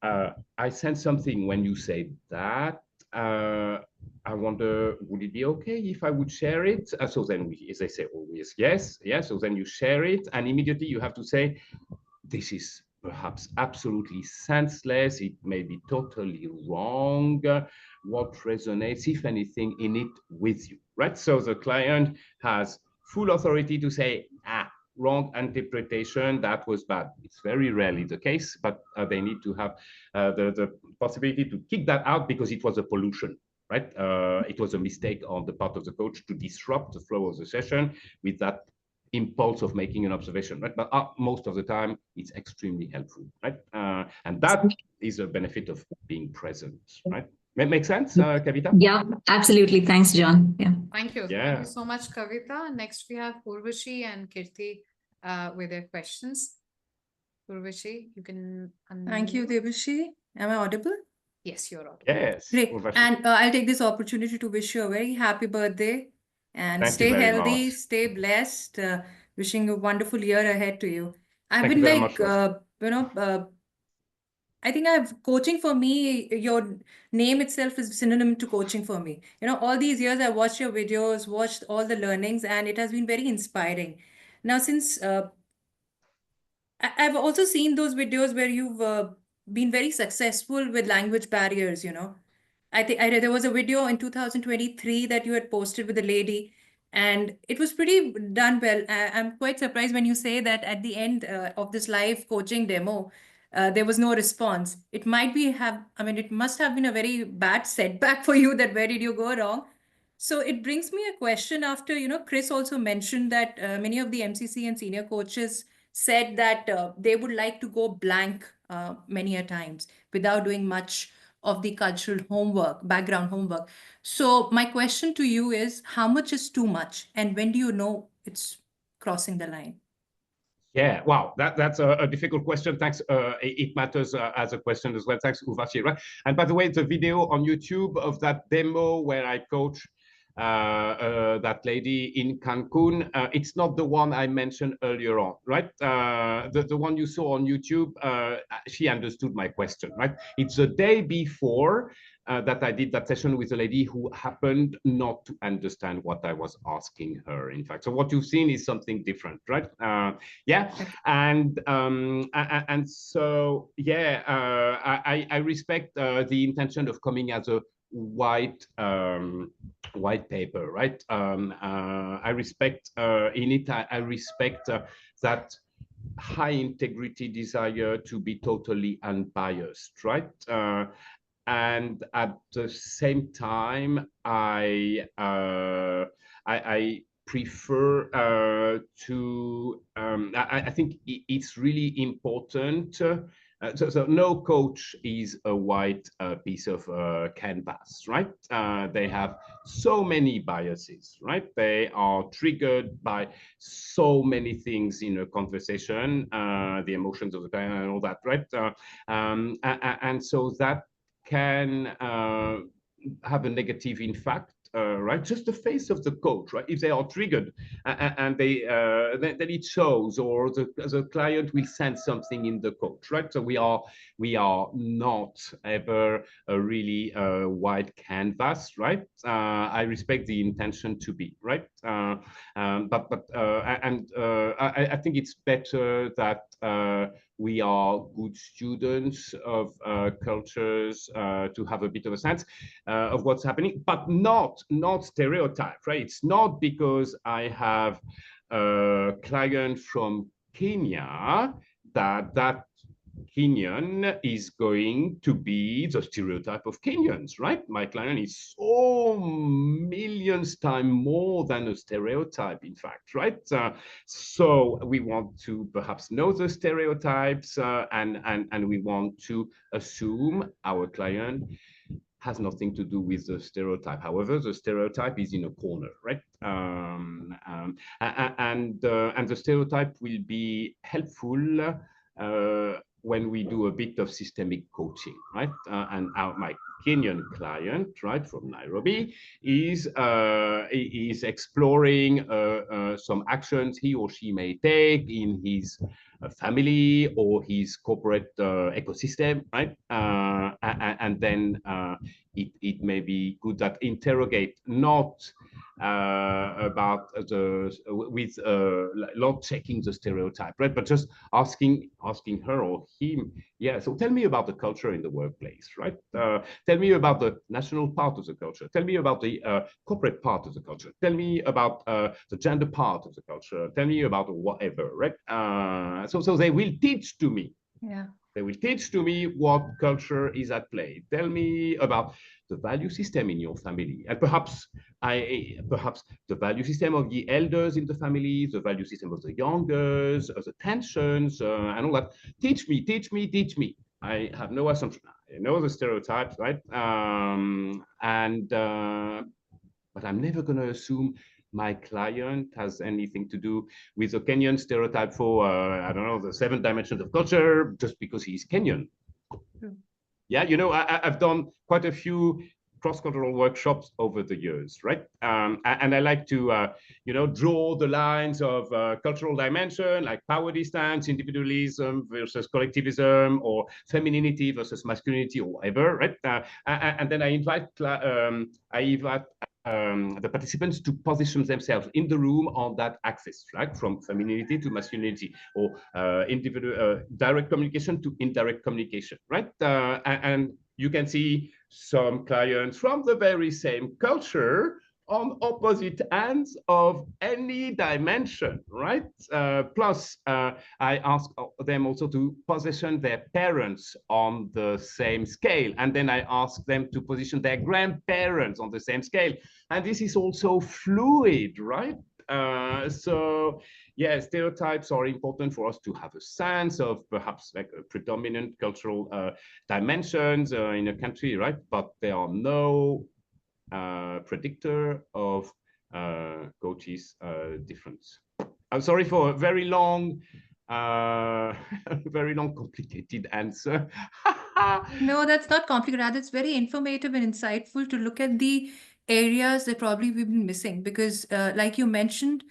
Speaker 3: I sense something when you say that. I wonder, would it be okay if I would share it? So then as I say always, yes, yes. So then you share it, and immediately you have to say, this is perhaps absolutely senseless. It may be totally wrong. What resonates, if anything, in it with you, right? So the client has full authority to say, wrong interpretation, that was bad. It's very rarely the case, but they need to have the possibility to kick that out because it was a pollution, right? It was a mistake on the part of the coach to disrupt the flow of the session with that impulse of making an observation, right? But most of the time, it's extremely helpful, right? And that is a benefit of being present, right? Make sense, Kavita?
Speaker 6: Yeah, absolutely. Thanks, John. Yeah.
Speaker 2: Thank you.
Speaker 3: Yeah.
Speaker 2: Thank you so much, Kavita. Next, we have Urvashi and Kirti with their questions. Urvashi, you can unmute.
Speaker 7: Thank you, Debashi. Am I audible?
Speaker 2: Yes, you're audible.
Speaker 3: Yes.
Speaker 7: Great.
Speaker 3: Urvashi.
Speaker 7: And I'll take this opportunity to wish you a very happy birthday and
Speaker 3: Thank you
Speaker 7: stay
Speaker 3: very
Speaker 7: healthy,
Speaker 3: much.
Speaker 7: stay blessed. Wishing a wonderful year ahead to you. I've
Speaker 3: Thank
Speaker 7: been
Speaker 3: you very
Speaker 7: like,
Speaker 3: much,
Speaker 7: I think coaching for me, your name itself is synonym to coaching for me. All these years I watched your videos, watched all the learnings, and it has been very inspiring. Now, since I've also seen those videos where you've been very successful with language barriers, I think there was a video in 2023 that you had posted with a lady, and it was pretty done well. I'm quite surprised when you say that at the end of this live coaching demo, there was no response. It must have been a very bad setback for you that where did you go wrong? So it brings me a question after, Chris also mentioned that many of the MCC and senior coaches said that they would like to go blank many a times without doing much of the cultural homework, background homework. So my question to you is, how much is too much? And when do you know it's crossing the line?
Speaker 3: Yeah, wow, that's a difficult question. Thanks. It matters as a question as well. Thanks, Urvashi. Right? And by the way, the video on YouTube of that demo where I coach that lady in Cancun, it's not the one I mentioned earlier on, right? The one you saw on YouTube, she understood my question, right? It's the day before that I did that session with a lady who happened not to understand what I was asking her, in fact. So what you've seen is something different, right? Yeah, and so, yeah, I respect the intention of coming as a white paper, right? I respect in it. I respect that high integrity desire to be totally unbiased, right? And at the same time, I prefer to. I think it's really important. So no coach is a white piece of canvas, right? They have so many biases, right? They are triggered by so many things in a conversation, the emotions of the client and all that, right? And so that can have a negative impact, right? Just the face of the coach, right? If they are triggered and they then it shows, or the client will sense something in the coach, right? So we are not ever a really wide canvas, right? I respect the intention to be, right? But I think it's better that we are good students of cultures to have a bit of a sense of what's happening, but not stereotype, right? It's not because I have a client from Kenya that Kenyan is going to be the stereotype of Kenyans, right? My client is so millions times more than a stereotype, in fact, right? So we want to perhaps know the stereotypes and we want to assume our client has nothing to do with the stereotype. However, the stereotype is in a corner, right? And the stereotype will be helpful when we do a bit of systemic coaching, right? My Kenyan client, right, from Nairobi, is exploring some actions he or she may take in his family or his corporate ecosystem, right? And then it may be good that interrogate not about not checking the stereotype, right? But just asking her or him, yeah. So tell me about the culture in the workplace, right? Tell me about the national part of the culture. Tell me about the corporate part of the culture. Tell me about the gender part of the culture. Tell me about whatever, right? So they will teach to me.
Speaker 7: Yeah.
Speaker 3: They will teach to me what culture is at play. Tell me about the value system in your family, and perhaps the value system of the elders in the family, the value system of the youngers, the tensions, and all that. Teach me, teach me, teach me. I have no assumption. I know the stereotypes, right? But I'm never going to assume my client has anything to do with a Kenyan stereotype for, I don't know, the 7 dimensions of culture just because he's Kenyan. Yeah, you know, I've done quite a few cross-cultural workshops over the years, right? And I like to, you know, draw the lines of cultural dimension, like power distance, individualism versus collectivism, or femininity versus masculinity, or whatever, right? And then I invite the participants to position themselves in the room on that axis, right? From femininity to masculinity, or direct communication to indirect communication, right? And you can see some clients from the very same culture on opposite ends of any dimension, right? Plus, I ask them also to position their parents on the same scale. And then I ask them to position their grandparents on the same scale. And this is also fluid, right? So yeah, stereotypes are important for us to have a sense of perhaps like a predominant cultural dimensions in a country, right? But there are no predictor of coaches' difference. I'm sorry for a very long, complicated answer.
Speaker 7: No, that's not complicated. Rather, it's very informative and insightful to look at the areas that probably we've been missing. Because, like you mentioned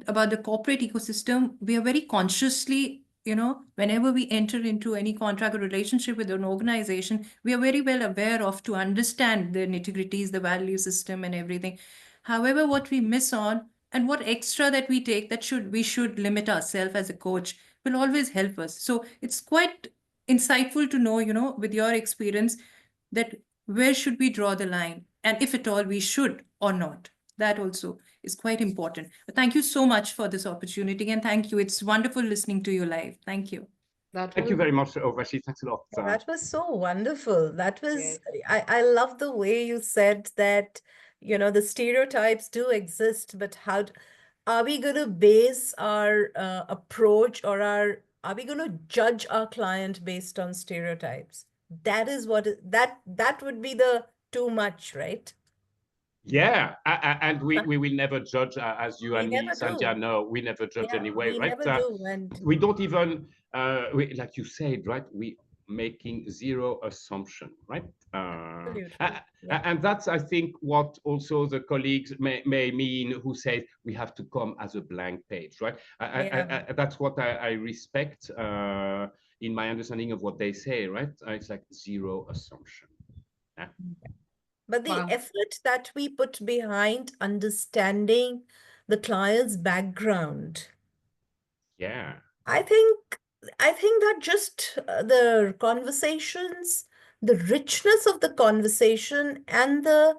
Speaker 7: about the corporate ecosystem, we are very consciously, you know, whenever we enter into any contract or relationship with an organization, we are very well aware of to understand the nitty-gritties, the value system and everything. However, what we miss on and what extra that we take that we should limit ourselves as a coach will always help us. So it's quite insightful to know, you know, with your experience, that where should we draw the line, and if at all we should or not. That also is quite important. But thank you so much for this opportunity, and thank you. It's wonderful listening to you live. Thank you.
Speaker 3: Thank you very much, Urvashi. Thanks a lot.
Speaker 1: That was so wonderful. That was,
Speaker 2: Yes.
Speaker 1: I love the way you said that, you know, the stereotypes do exist, but are we going to base our approach, or are we going to judge our client based on stereotypes? That is that would be the too much, right?
Speaker 3: Yeah, and we will never judge, as you
Speaker 1: We
Speaker 3: and me,
Speaker 1: never
Speaker 3: Sandhya,
Speaker 1: do.
Speaker 3: know, we never judge
Speaker 1: Yeah,
Speaker 3: anyway,
Speaker 1: we
Speaker 3: right?
Speaker 1: never do. And
Speaker 3: We don't even, like you said, right? We making zero assumption, right?
Speaker 1: absolutely. Yeah.
Speaker 3: And that's, I think, what also the colleagues may mean who say we have to come as a blank page, right? That's what I respect in my understanding of what they say, right? It's like zero assumption. Yeah.
Speaker 1: But the
Speaker 2: Wow.
Speaker 1: effort that we put behind understanding the client's background,
Speaker 3: Yeah.
Speaker 1: I think that just the conversations, the richness of the conversation and the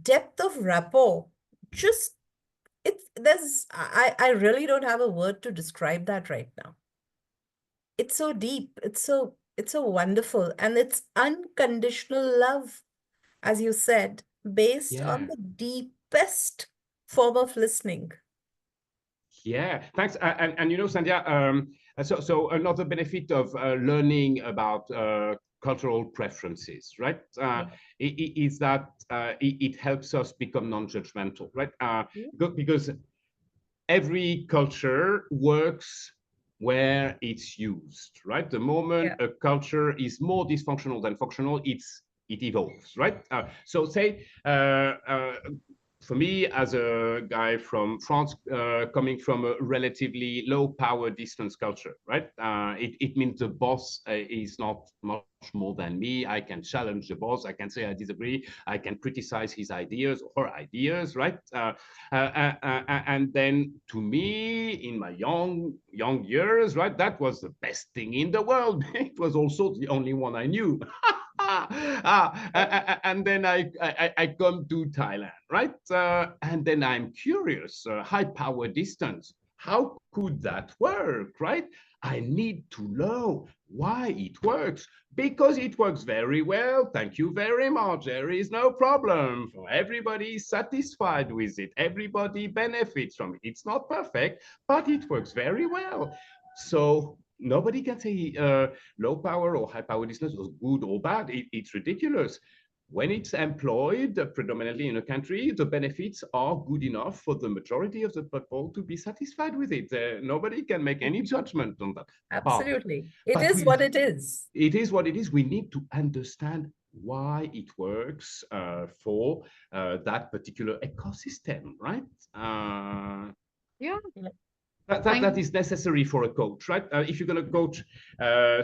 Speaker 1: depth of rapport, just I really don't have a word to describe that right now. It's so deep. It's so It's a wonderful, and it's unconditional love, as you said, based on the deepest form of listening.
Speaker 3: Yeah, thanks. And you know, Sandhya, so another benefit of learning about cultural preferences, right? Is that it helps us become non-judgmental, right? Because every culture works where it's used, right? The moment a culture is more dysfunctional than functional, it evolves, right? So say, for me, as a guy from France, coming from a relatively low power distance culture, right? It means the boss is not much more than me. I can challenge the boss. I can say I disagree. I can criticize his ideas or her ideas, right? And then to me, in my young years, right, that was the best thing in the world. It was also the only one I knew. And then I come to Thailand, right? And then I'm curious, high power distance, how could that work, right? I need to know why it works, because it works very well. Thank you very much. There is no problem. Everybody is satisfied with it. Everybody benefits from it. It's not perfect, but it works very well. So nobody can say low power or high power distance is good or bad. It's ridiculous. When it's employed predominantly in a country, the benefits are good enough for the majority of the people to be satisfied with it. Nobody can make any judgment on that.
Speaker 1: Absolutely. It is what it is.
Speaker 3: It is what it is. We need to understand why it works for that particular ecosystem, right?
Speaker 2: Yeah.
Speaker 3: That is necessary for a coach, right? If you're going to coach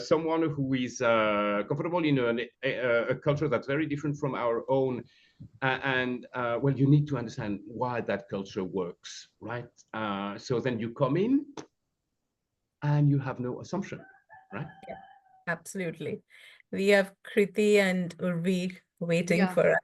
Speaker 3: someone who is comfortable in a culture that's very different from our own, well, you need to understand why that culture works, right? So then you come in and you have no assumption, right?
Speaker 1: Yeah, absolutely. We have Kriti and Urvi waiting for us.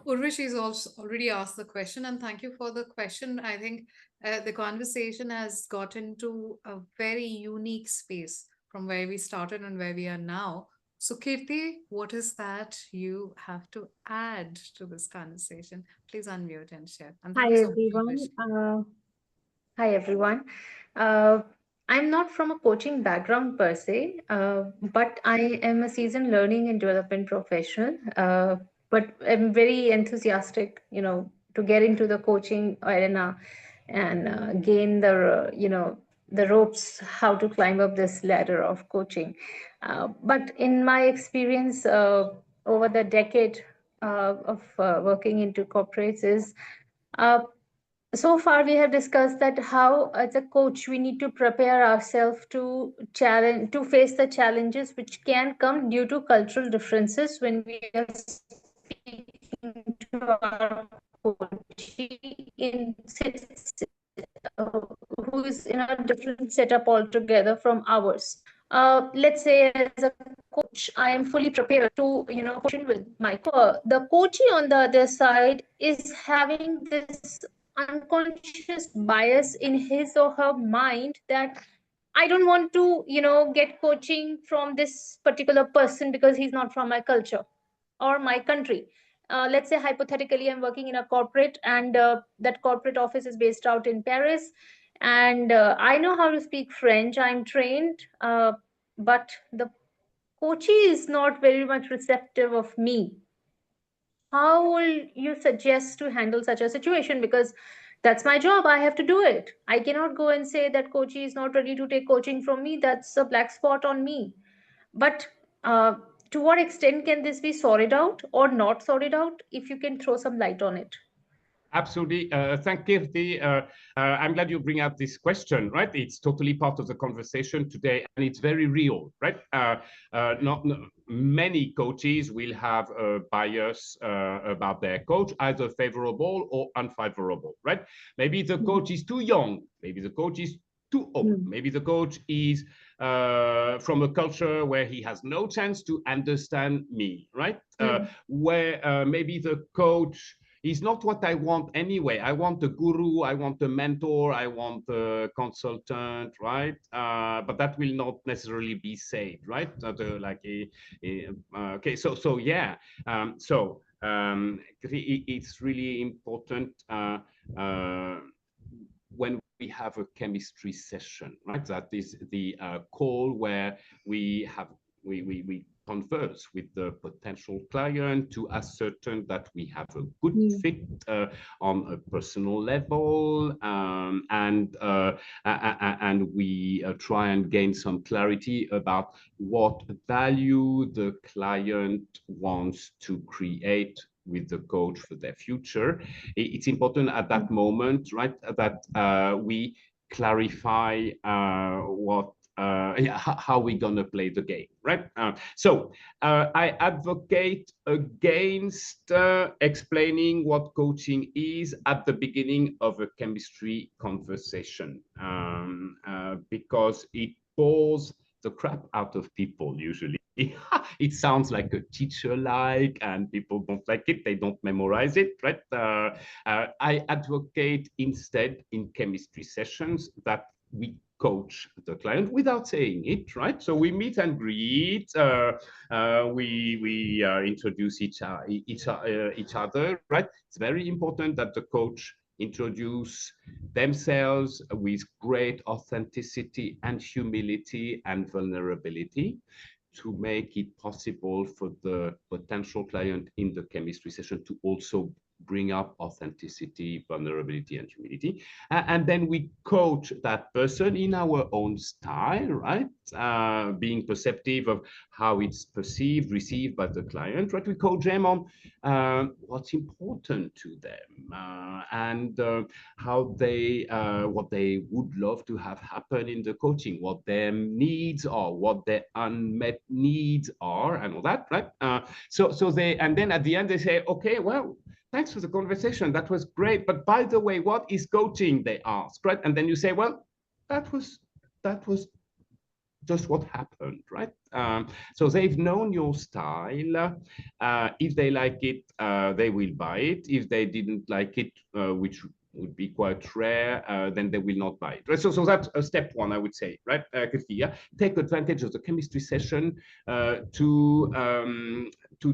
Speaker 2: Urvish has also already asked the question, and thank you for the question. I think the conversation has gotten to a very unique space from where we started and where we are now. So, Kirti, what is that you have to add to this conversation? Please unmute and share. And thank you so much.
Speaker 8: Hi, everyone. I'm not from a coaching background per se, but I am a seasoned learning and development professional. But I'm very enthusiastic, to get into the coaching arena and gain the ropes, how to climb up this ladder of coaching. But in my experience over the decade of working into corporates is, so far we have discussed that how as a coach we need to prepare ourselves to face the challenges which can come due to cultural differences when we are speaking to our coach who is in a different setup altogether from ours. Let's say as a coach, I am fully prepared to, coach with my the coachee on the other side is having this unconscious bias in his or her mind that I don't want to, get coaching from this particular person because he's not from my culture or my country. Let's say hypothetically, I'm working in a corporate and that corporate office is based out in Paris. And I know how to speak French. I'm trained, but the coachee is not very much receptive of me. How will you suggest to handle such a situation? Because that's my job. I have to do it. I cannot go and say that coachee is not ready to take coaching from me. That's a black spot on me. But to what extent can this be sorted out or not sorted out? If you can throw some light on it.
Speaker 3: Absolutely. Thank you, Kirti. I'm glad you bring up this question, right? It's totally part of the conversation today, and it's very real, right? Not many coaches will have a bias about their coach, either favorable or unfavorable, right? Maybe the coach is too young. Maybe the coach is too old. Maybe the coach is from a culture where he has no chance to understand me, right? Where maybe the coach is not what I want anyway. I want a guru, I want a mentor, I want a consultant, right? But that will not necessarily be saved, right? Okay, so yeah, it's really important when we have a chemistry session, right? That is the call where we converse with the potential client to ascertain that we have a good fit on a personal level, and we try and gain some clarity about what value the client wants to create with the coach for their future. It's important at that moment, right, that we clarify how we're gonna play the game, right? So I advocate against explaining what coaching is at the beginning of a chemistry conversation, because it bores the crap out of people usually. It sounds like a teacher-like, and people don't like it. They don't memorize it, right? I advocate instead in chemistry sessions that we coach the client without saying it, right? So we meet and greet, we introduce each other, right? It's very important that the coach introduce themselves with great authenticity and humility and vulnerability to make it possible for the potential client in the chemistry session to also bring up authenticity, vulnerability, and humility. And then we coach that person in our own style, right? Being perceptive of how it's perceived, received by the client, right? We coach them on what's important to them, and how what they would love to have happen in the coaching, what their needs are, what their unmet needs are, and all that, right? And then at the end they say, okay, well, thanks for the conversation. That was great. But by the way, what is coaching? They ask, right? And then you say, well, that was just what happened, right? So they've known your style. If they like it, they will buy it. If they didn't like it, which would be quite rare, then they will not buy it. Right? So that's step one, I would say, right? Kyrti, take advantage of the chemistry session to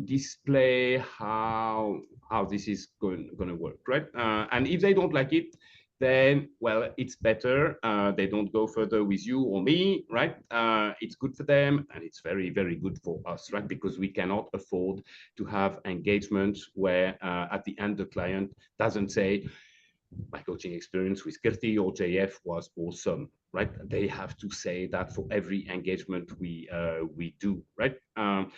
Speaker 3: display how this is going to work, right? And if they don't like it, then, well, it's better they don't go further with you or me, right? It's good for them, and it's very, very good for us, right? Because we cannot afford to have engagements where at the end the client doesn't say, my coaching experience with Kyrti or JF was awesome, right? They have to say that for every engagement we do, right? And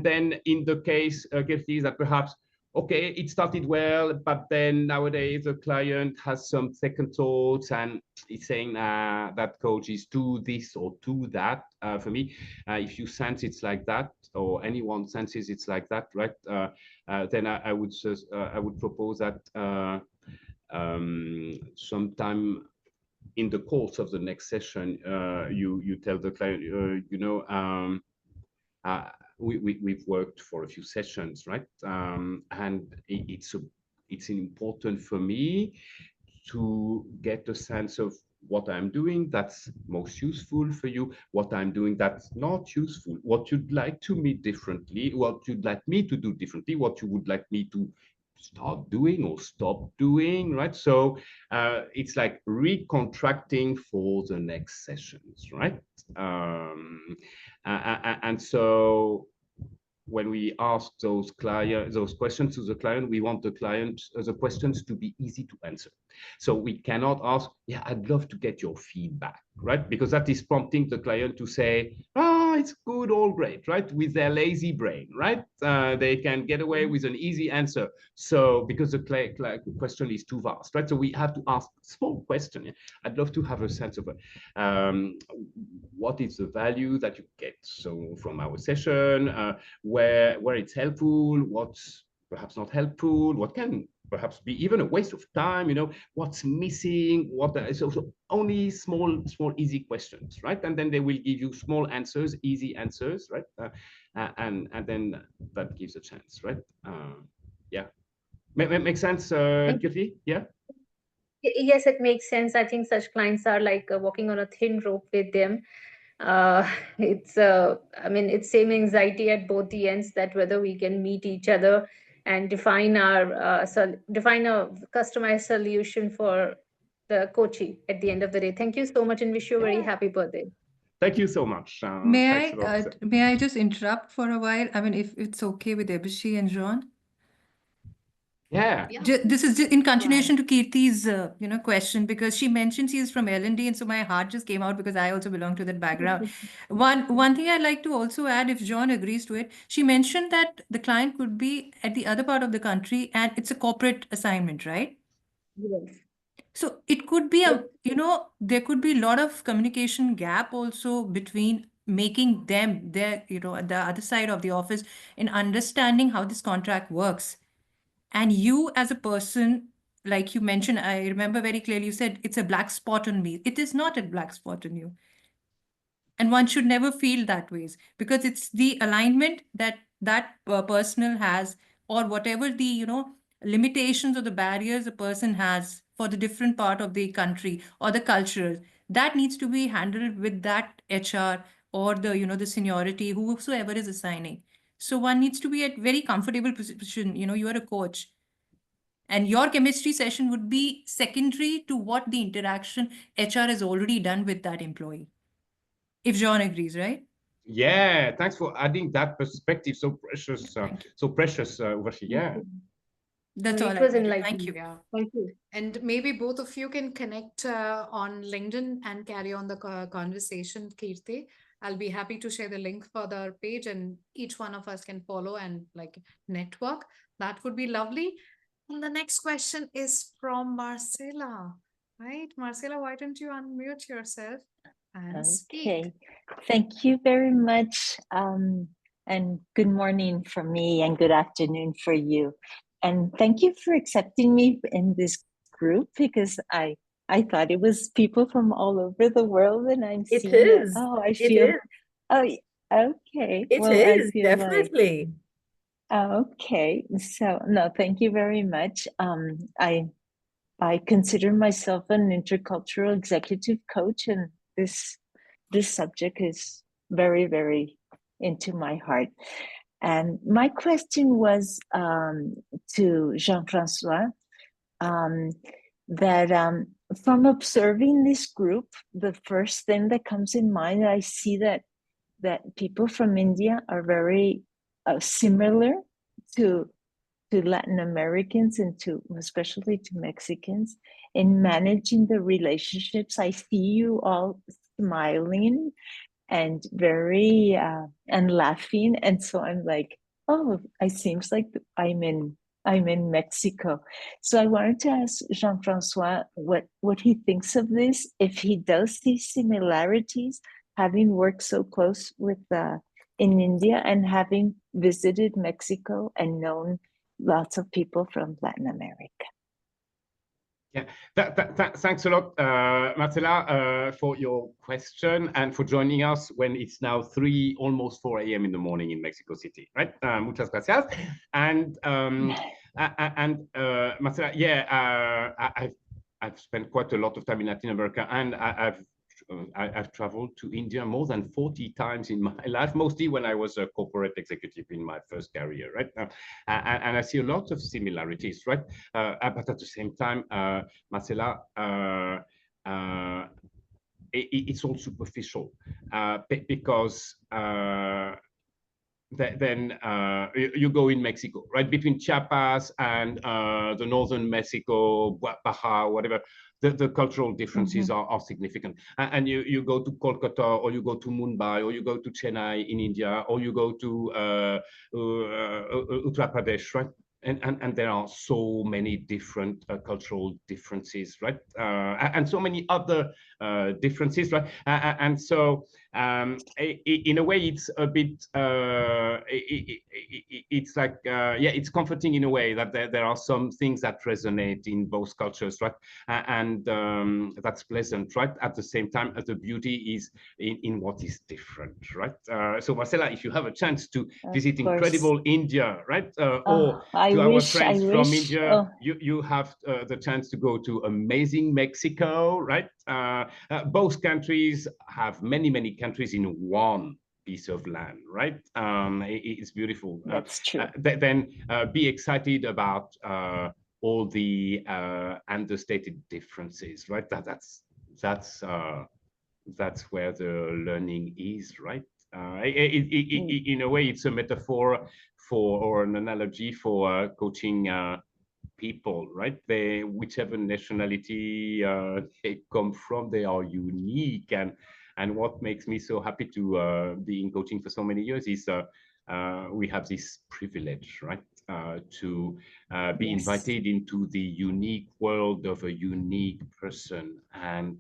Speaker 3: then in the case, Kyrti, that perhaps, okay, it started well, but then nowadays the client has some second thoughts and is saying that coach is to this or to that. For me, if you sense it's like that, or anyone senses it's like that, right? Then I would propose that sometime in the course of the next session, you tell the client, we've worked for a few sessions, right? And it's important for me to get a sense of what I'm doing that's most useful for you, what I'm doing that's not useful, what you'd like to me differently, what you'd like me to do differently, what you would like me to start doing or stop doing, right? So it's like recontracting for the next sessions, right? And so when we ask those questions to the client, we want the questions to be easy to answer. So we cannot ask, yeah, I'd love to get your feedback, right? Because that is prompting the client to say, oh, it's good, all great, right? With their lazy brain, right? They can get away with an easy answer. So because the question is too vast, right? So we have to ask small question. I'd love to have a sense of what is the value that you get so from our session, where it's helpful, what's perhaps not helpful, what can perhaps be even a waste of time, what's missing, so only small, easy questions, right? And then they will give you small answers, easy answers, right? And then that gives a chance, right? Yeah. Makes sense, Kyrti? Yeah?
Speaker 8: Yes, it makes sense. I think such clients are like walking on a thin rope with them. I mean, it's same anxiety at both the ends, that whether we can meet each other and define define a customized solution for the coachee at the end of the day. Thank you so much and wish you a very happy birthday.
Speaker 3: Thank you so much.
Speaker 7: May
Speaker 3: Thanks a lot.
Speaker 7: may I just interrupt for a while? I mean, if it's okay with Debashi and Jean.
Speaker 3: Yeah.
Speaker 7: This is in continuation to Kirti's question, because she mentioned she is from L&D, and so my heart just came out because I also belong to that background. One thing I'd like to also add, if John agrees to it, she mentioned that the client could be at the other part of the country and it's a corporate assignment, right?
Speaker 8: Yes.
Speaker 7: So it could be there could be a lot of communication gap also between making them at the other side of the office in understanding how this contract works. And you as a person, like you mentioned, I remember very clearly, you said it's a black spot on me. It is not a black spot on you. And one should never feel that ways, because it's the alignment that personnel has, or whatever the, limitations or the barriers a person has for the different part of the country or the culture, that needs to be handled with that HR or the, the seniority, whosoever is assigning. So one needs to be at very comfortable position. You are a coach, and your chemistry session would be secondary to what the interaction HR has already done with that employee. If John agrees, right?
Speaker 3: Yeah, thanks for adding that perspective. So precious, Urvashi. Yeah.
Speaker 7: That's all.
Speaker 8: It was
Speaker 7: enlightening. Thank you.
Speaker 2: Yeah.
Speaker 8: Thank you.
Speaker 2: And maybe both of you can connect on LinkedIn and carry on the conversation, Kirti. I'll be happy to share the link for the page, and each one of us can follow and like network. That would be lovely. And the next question is from Marcela, right? Marcela, why don't you unmute yourself and speak?
Speaker 9: Okay, thank you very much. And good morning for me and good afternoon for you. And thank you for accepting me in this group, because I thought it was people from all over the world, and I'm seeing
Speaker 1: is.
Speaker 9: Oh, I
Speaker 1: It
Speaker 9: feel.
Speaker 1: is.
Speaker 9: Oh, okay.
Speaker 1: It
Speaker 9: Well, I
Speaker 1: is,
Speaker 9: feel like.
Speaker 1: definitely.
Speaker 9: Okay, so no, thank you very much. I consider myself an intercultural executive coach, and this subject is very, very into my heart. And my question was to Jean-Francois, that from observing this group, the first thing that comes in mind, I see that people from India are very similar to Latin Americans and especially to Mexicans in managing the relationships. I see you all smiling and very and laughing, and so I'm like, oh, it seems like I'm in Mexico. So I wanted to ask Jean-Francois what he thinks of this, if he does see similarities, having worked so close with in India and having visited Mexico and known lots of people from Latin America.
Speaker 3: Yeah, thanks a lot, Marcela, for your question and for joining us when it's now almost 4 a.m. in the morning in Mexico City, right? Muchas gracias. And Marcela, yeah, I've spent quite a lot of time in Latin America, and I've traveled to India more than 40 times in my life, mostly when I was a corporate executive in my first career, right? And I see a lot of similarities, right? But at the same time, Marcela, it's all superficial because then you go in Mexico, right? Between Chiapas and the northern Mexico, Baja, whatever, the cultural differences are significant. And you go to Kolkata, or you go to Mumbai, or you go to Chennai in India, or you go to Uttar Pradesh, right? And there are so many different cultural differences, right? And so many other differences, right? And so in a way, it's a bit, it's like, yeah, it's comforting in a way that there are some things that resonate in both cultures, right? And that's pleasant, right? At the same time, the beauty is in what is different, right? So Marcella, if you have a chance to visit incredible India, right? Or to our friends from India, you have the chance to go to amazing Mexico, right? Both countries have many countries in one piece of land, right? It's beautiful.
Speaker 9: That's true.
Speaker 3: Then be excited about all the understated differences, right? That's where the learning is, right? In a way, it's a metaphor for, or an analogy for coaching people, right? Whichever nationality they come from, they are unique. And what makes me so happy to be in coaching for so many years is we have this privilege, right? To be invited into the unique world of a unique person, and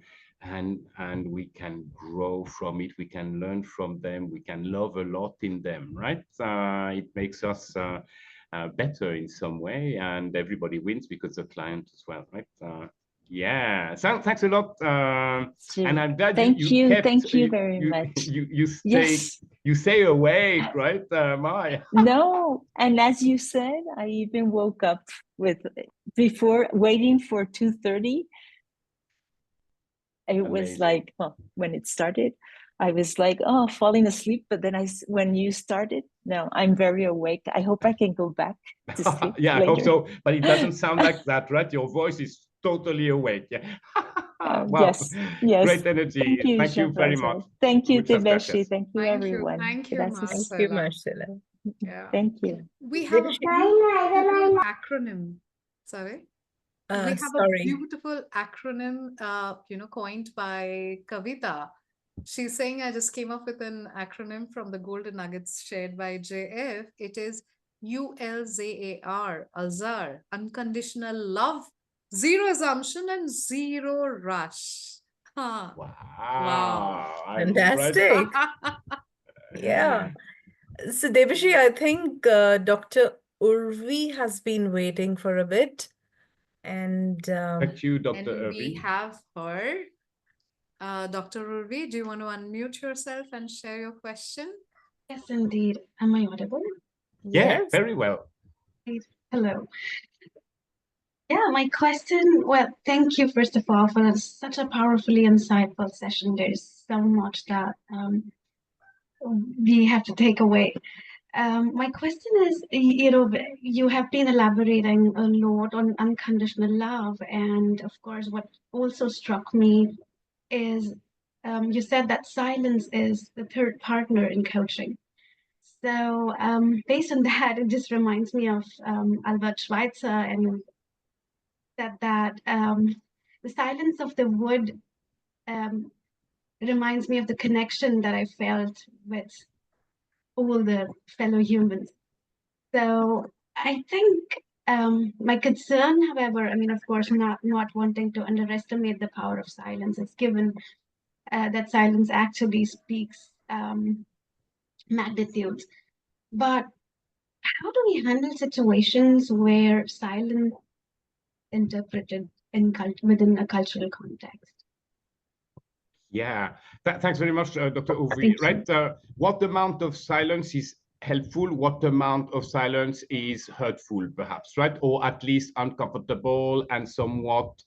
Speaker 3: we can grow from it, we can learn from them, we can love a lot in them, right? It makes us better in some way, and everybody wins because the client as well, right? Yeah, so thanks a lot, and I'm glad
Speaker 9: thank you
Speaker 3: kept,
Speaker 9: very much.
Speaker 3: You stay awake, right, Mai?
Speaker 9: No, and as you said, I even woke up before waiting for 2:30. It was like, well, when it started, I was like, oh, falling asleep. But then when you started, no, I'm very awake. I hope I can go back to sleep.
Speaker 3: Yeah,
Speaker 9: later.
Speaker 3: I hope so. But it doesn't sound like that, right? Your voice is totally awake. Yeah. Wow.
Speaker 9: Yes.
Speaker 3: Great energy. Thank you very much.
Speaker 9: Thank you,
Speaker 3: Muchas
Speaker 9: Debeshi.
Speaker 3: gracias.
Speaker 9: Thank you, everyone.
Speaker 2: Thank you,
Speaker 9: Gracias.
Speaker 1: Thank you,
Speaker 2: Marcella.
Speaker 1: Marcella.
Speaker 2: Yeah.
Speaker 9: Thank you.
Speaker 2: We have a beautiful acronym. Sorry. We have
Speaker 1: Sorry.
Speaker 2: a beautiful acronym, coined by Kavita. She's saying, I just came up with an acronym from the golden nuggets shared by JF. It is ULZAR, Alzar, unconditional love, zero assumption, and zero rush. Huh.
Speaker 3: Wow.
Speaker 1: Fantastic. Yeah. So Debashi, I think Dr. Urvi has been waiting for a bit. And
Speaker 3: thank you, Dr.
Speaker 2: And
Speaker 3: Urvi.
Speaker 2: we have her. Dr. Urvi, do you want to unmute yourself and share your question?
Speaker 10: Yes, indeed. Am I audible?
Speaker 3: Yeah,
Speaker 1: yes.
Speaker 3: very well.
Speaker 10: Hello. Yeah, my question, well, thank you, first of all, for such a powerfully insightful session. There's so much that we have to take away. My question is, you have been elaborating a lot on unconditional love. And of course, what also struck me is you said that silence is the third partner in coaching. So based on that, it just reminds me of Albert Schweitzer, and said that the silence of the wood reminds me of the connection that I felt with all the fellow humans. So I think my concern, however, I mean, of course, not wanting to underestimate the power of silence, it's given that silence actually speaks magnitudes. But how do we handle situations where silence interpreted within a cultural context?
Speaker 3: Yeah, thanks very much, Dr. Urvi. Right, what amount of silence is helpful? What amount of silence is hurtful, perhaps, right? Or at least uncomfortable and somewhat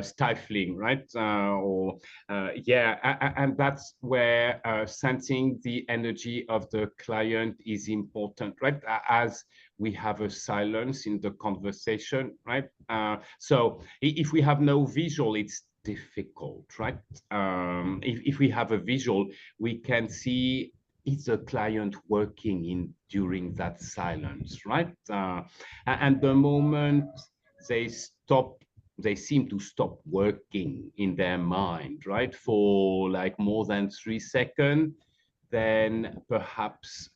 Speaker 3: stifling, right? And that's where sensing the energy of the client is important, right? As we have a silence in the conversation, right? So if we have no visual, it's difficult, right? If we have a visual, we can see is the client working during that silence, right? And the moment they seem to stop working in their mind, right, for like more than 3 seconds, then perhaps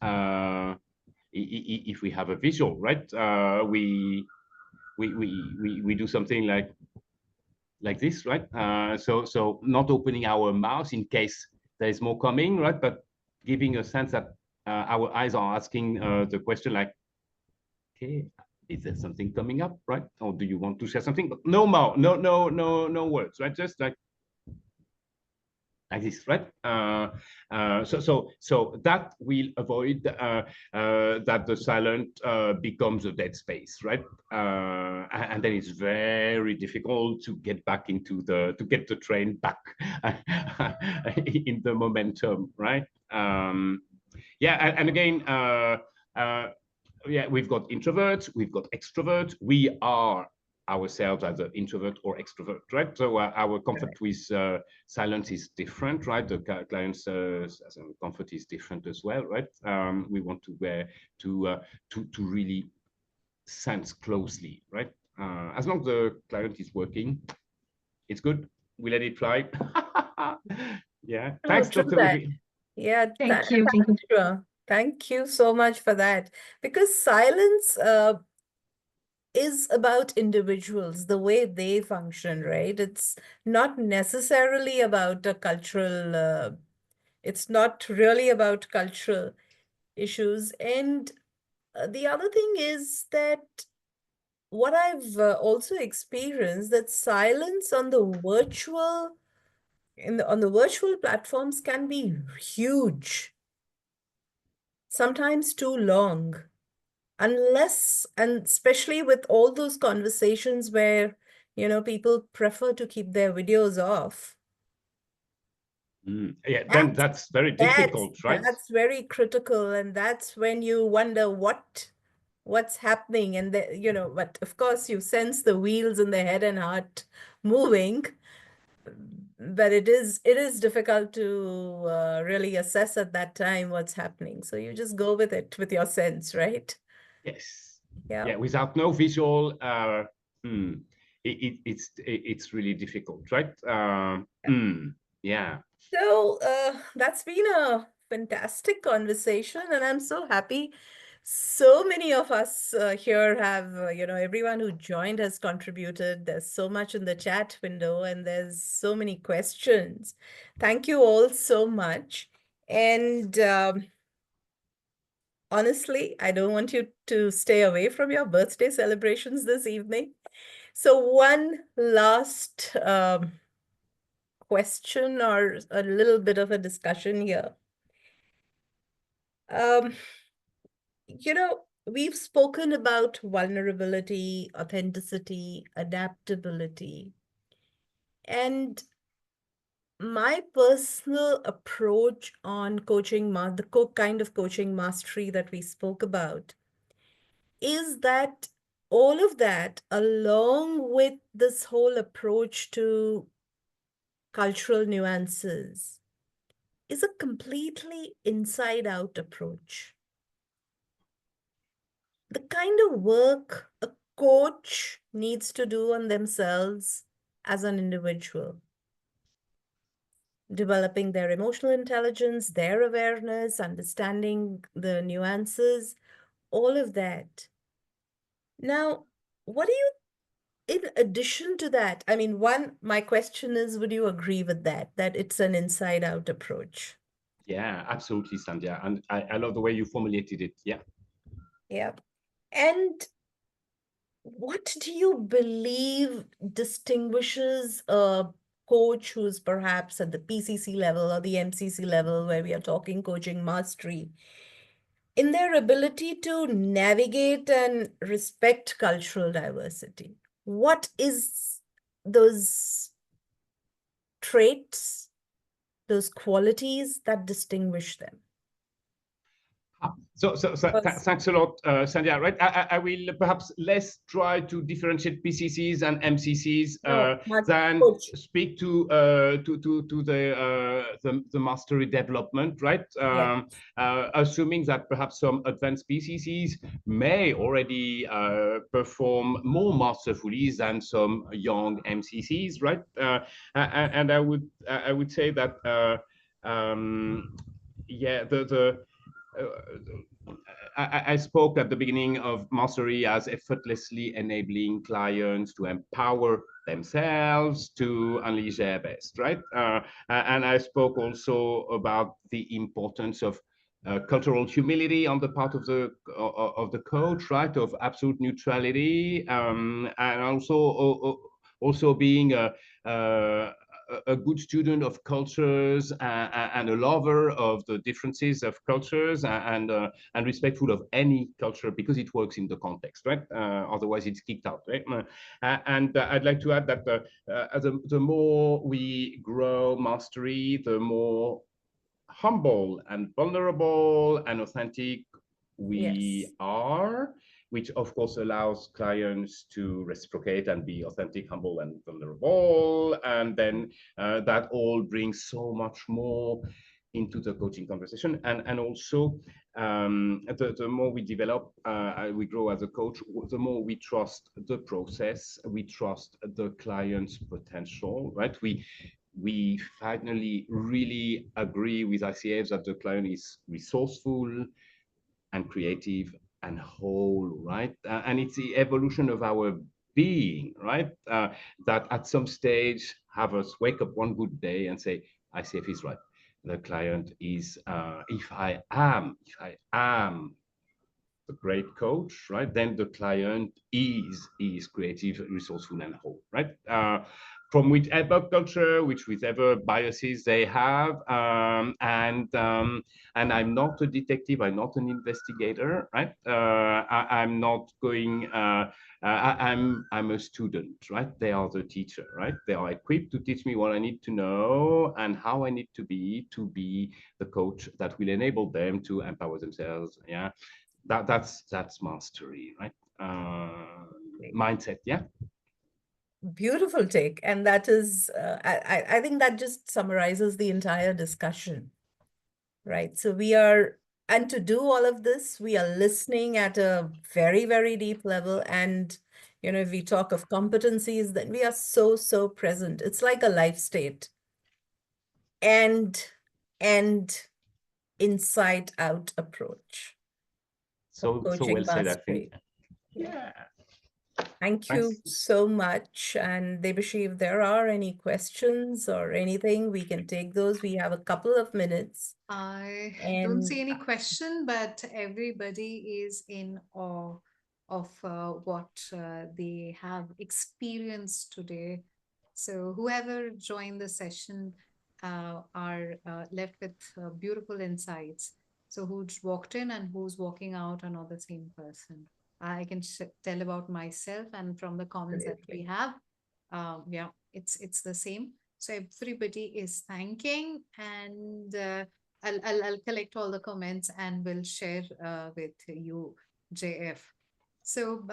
Speaker 3: if we have a visual, right, we do something like this, right? So not opening our mouth in case there is more coming, right? But giving a sense that our eyes are asking the question like, okay, is there something coming up, right? Or do you want to share something? But no more, no words, right? Just like this, right? So that will avoid that the silent becomes a dead space, right? And then it's very difficult to get back into to get the train back in the momentum, right? Yeah, and again, yeah, we've got introverts, we've got extroverts. We are ourselves as an introvert or extrovert, right? So our comfort with silence is different, right? The client's comfort is different as well, right? We want to really sense closely, right? As long as the client is working, it's good. We let it fly. Yeah. Thanks, Dr. Udry.
Speaker 1: Yeah.
Speaker 10: Thank you.
Speaker 1: Sure. Thank you so much for that. Because silence is about individuals, the way they function, right? It's not necessarily about a cultural, it's not really about cultural issues. And the other thing is that what I've also experienced, that silence on the virtual, on the virtual platforms can be huge, sometimes too long. Unless, and especially with all those conversations where, you know, people prefer to keep their videos off.
Speaker 3: Yeah, then that's very difficult, right?
Speaker 1: That's very critical, and that's when you wonder what's happening, and you know, but of course you sense the wheels in the head and heart moving, but it is difficult to really assess at that time what's happening. So you just go with it with your sense, right?
Speaker 3: Yes.
Speaker 1: Yeah.
Speaker 3: Yeah. Without no visual, it's really difficult, right? Yeah.
Speaker 1: So that's been a fantastic conversation, and I'm so happy. So many of us here have, you know, everyone who joined has contributed. There's so much in the chat window, and there's so many questions. Thank you all so much. And honestly, I don't want you to stay away from your birthday celebrations this evening. So one last question or a little bit of a discussion here. You know, we've spoken about vulnerability, authenticity, adaptability. And my personal approach on coaching, the kind of coaching mastery that we spoke about, is that all of that, along with this whole approach to cultural nuances, is a completely inside-out approach. The kind of work a coach needs to do on themselves as an individual, developing their emotional intelligence, their awareness, understanding the nuances, all of that. Now, what do you, in addition to that, I mean, my question is, would you agree with that it's an inside-out approach?
Speaker 3: Yeah, absolutely, Sandhya. And I love the way you formulated it. Yeah.
Speaker 1: Yeah. And what do you believe distinguishes a coach who's perhaps at the PCC level or the MCC level, where we are talking coaching mastery, in their ability to navigate and respect cultural diversity? What is those traits, those qualities that distinguish them?
Speaker 3: So thanks a lot, Sandhya. Right, I will perhaps less try to differentiate PCCs and MCCs than speak to the mastery development. Right, assuming that perhaps some advanced PCCs may already perform more masterfully than some young MCCs. Right, and I would say that yeah, I spoke at the beginning of mastery as effortlessly enabling clients to empower themselves to unleash their best, right? And I spoke also about the importance of cultural humility on the part of the coach, right? Of absolute neutrality, and also being a good student of cultures and a lover of the differences of cultures and respectful of any culture because it works in the context, right? Otherwise, it's kicked out, right? And I'd like to add that the more we grow mastery, the more humble and vulnerable and authentic we are, which of course allows clients to reciprocate and be authentic, humble, and vulnerable. And then that all brings so much more into the coaching conversation. And also, the more we develop, we grow as a coach, the more we trust the process, we trust the client's potential, right? We finally really agree with ICF that the client is resourceful and creative and whole, right? And it's the evolution of our being, right? That at some stage have us wake up one good day and say, ICF is right. The client is, if I am the great coach, right? Then the client is creative, resourceful, and whole, right? From whichever culture, whichever biases they have, and I'm not a detective, I'm not an investigator, right? I'm not going. I'm a student, right? They are the teacher, right? They are equipped to teach me what I need to know and how I need to be the coach that will enable them to empower themselves. Yeah. That's mastery, right? Mindset, yeah.
Speaker 1: Beautiful take. And that is, I think that just summarizes the entire discussion, right? So and to do all of this, we are listening at a very, very deep level. And, if we talk of competencies, then we are so present. It's like a life state. And inside out approach.
Speaker 3: So well said, I think.
Speaker 1: Yeah. Thank you so much. And Debashish, if there are any questions or anything, we can take those. We have a couple of minutes.
Speaker 2: I don't see any question, but everybody is in awe of what they have experienced today. So whoever joined the session are left with beautiful insights. So who's walked in and who's walking out are not the same person. I can tell about myself, and from the comments that we have, yeah, it's the same. So everybody is thanking, and I'll collect all the comments and will share with you, JF. So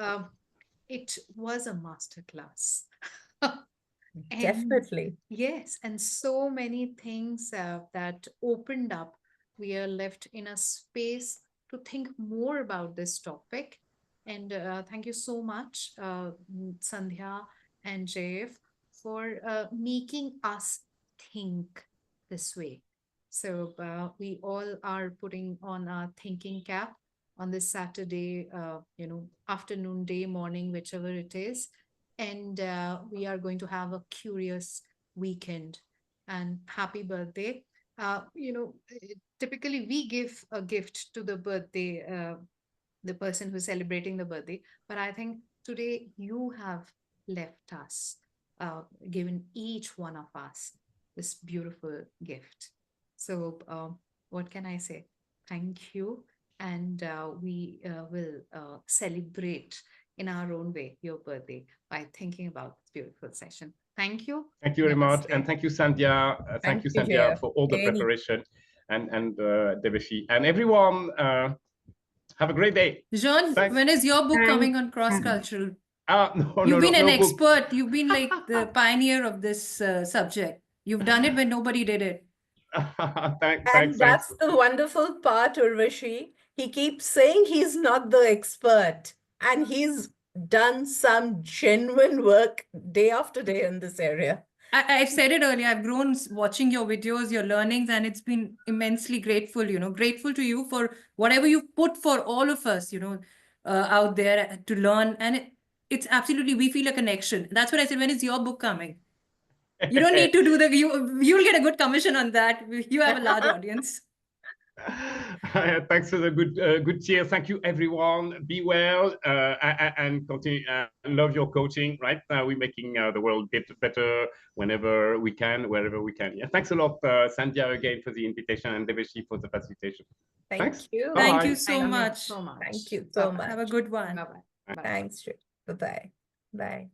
Speaker 2: it was a masterclass.
Speaker 1: Definitely.
Speaker 2: Yes, and so many things that opened up. We are left in a space to think more about this topic. And thank you so much, Sandhya and JF, for making us think this way. So we all are putting on our thinking cap on this Saturday, afternoon, day, morning, whichever it is. And we are going to have a curious weekend. And happy birthday. Typically we give a gift to the birthday, the person who's celebrating the birthday. But I think today you have left us, given each one of us this beautiful gift. So what can I say? Thank you. And we will celebrate in our own way your birthday by thinking about this beautiful session. Thank you.
Speaker 3: Thank you very much. And thank you, Sandhya. Thank you, Sandhya, for all the preparation. And Debashish. And everyone, have a great day.
Speaker 7: Jean, when is your book coming on cross-cultural? You've been an expert. You've been like the pioneer of this subject. You've done it when nobody did it.
Speaker 1: And that's the wonderful part, Urvashi. He keeps saying he's not the expert, and he's done some genuine work day after day in this area.
Speaker 7: I've said it earlier, I've grown watching your videos, your learnings, and it's been immensely grateful, grateful to you for whatever you've put for all of us, out there to learn. And it's absolutely, we feel a connection. That's what I said, when is your book coming? You don't need to do you'll get a good commission on that. You have a large audience.
Speaker 3: Thanks for the good cheer. Thank you, everyone. Be well and continue. Love your coaching. Right now, we're making the world better whenever we can, wherever we can. Yeah. Thanks a lot, Sandhya, again for the invitation, and Deveshi for the facilitation. Thanks.
Speaker 1: You.
Speaker 3: Bye.
Speaker 7: Thank you so
Speaker 2: Thank you
Speaker 7: much.
Speaker 2: so much.
Speaker 1: Thank you so much.
Speaker 7: Have a good one.
Speaker 2: Bye-bye.
Speaker 1: Thanks. Bye-bye. Bye.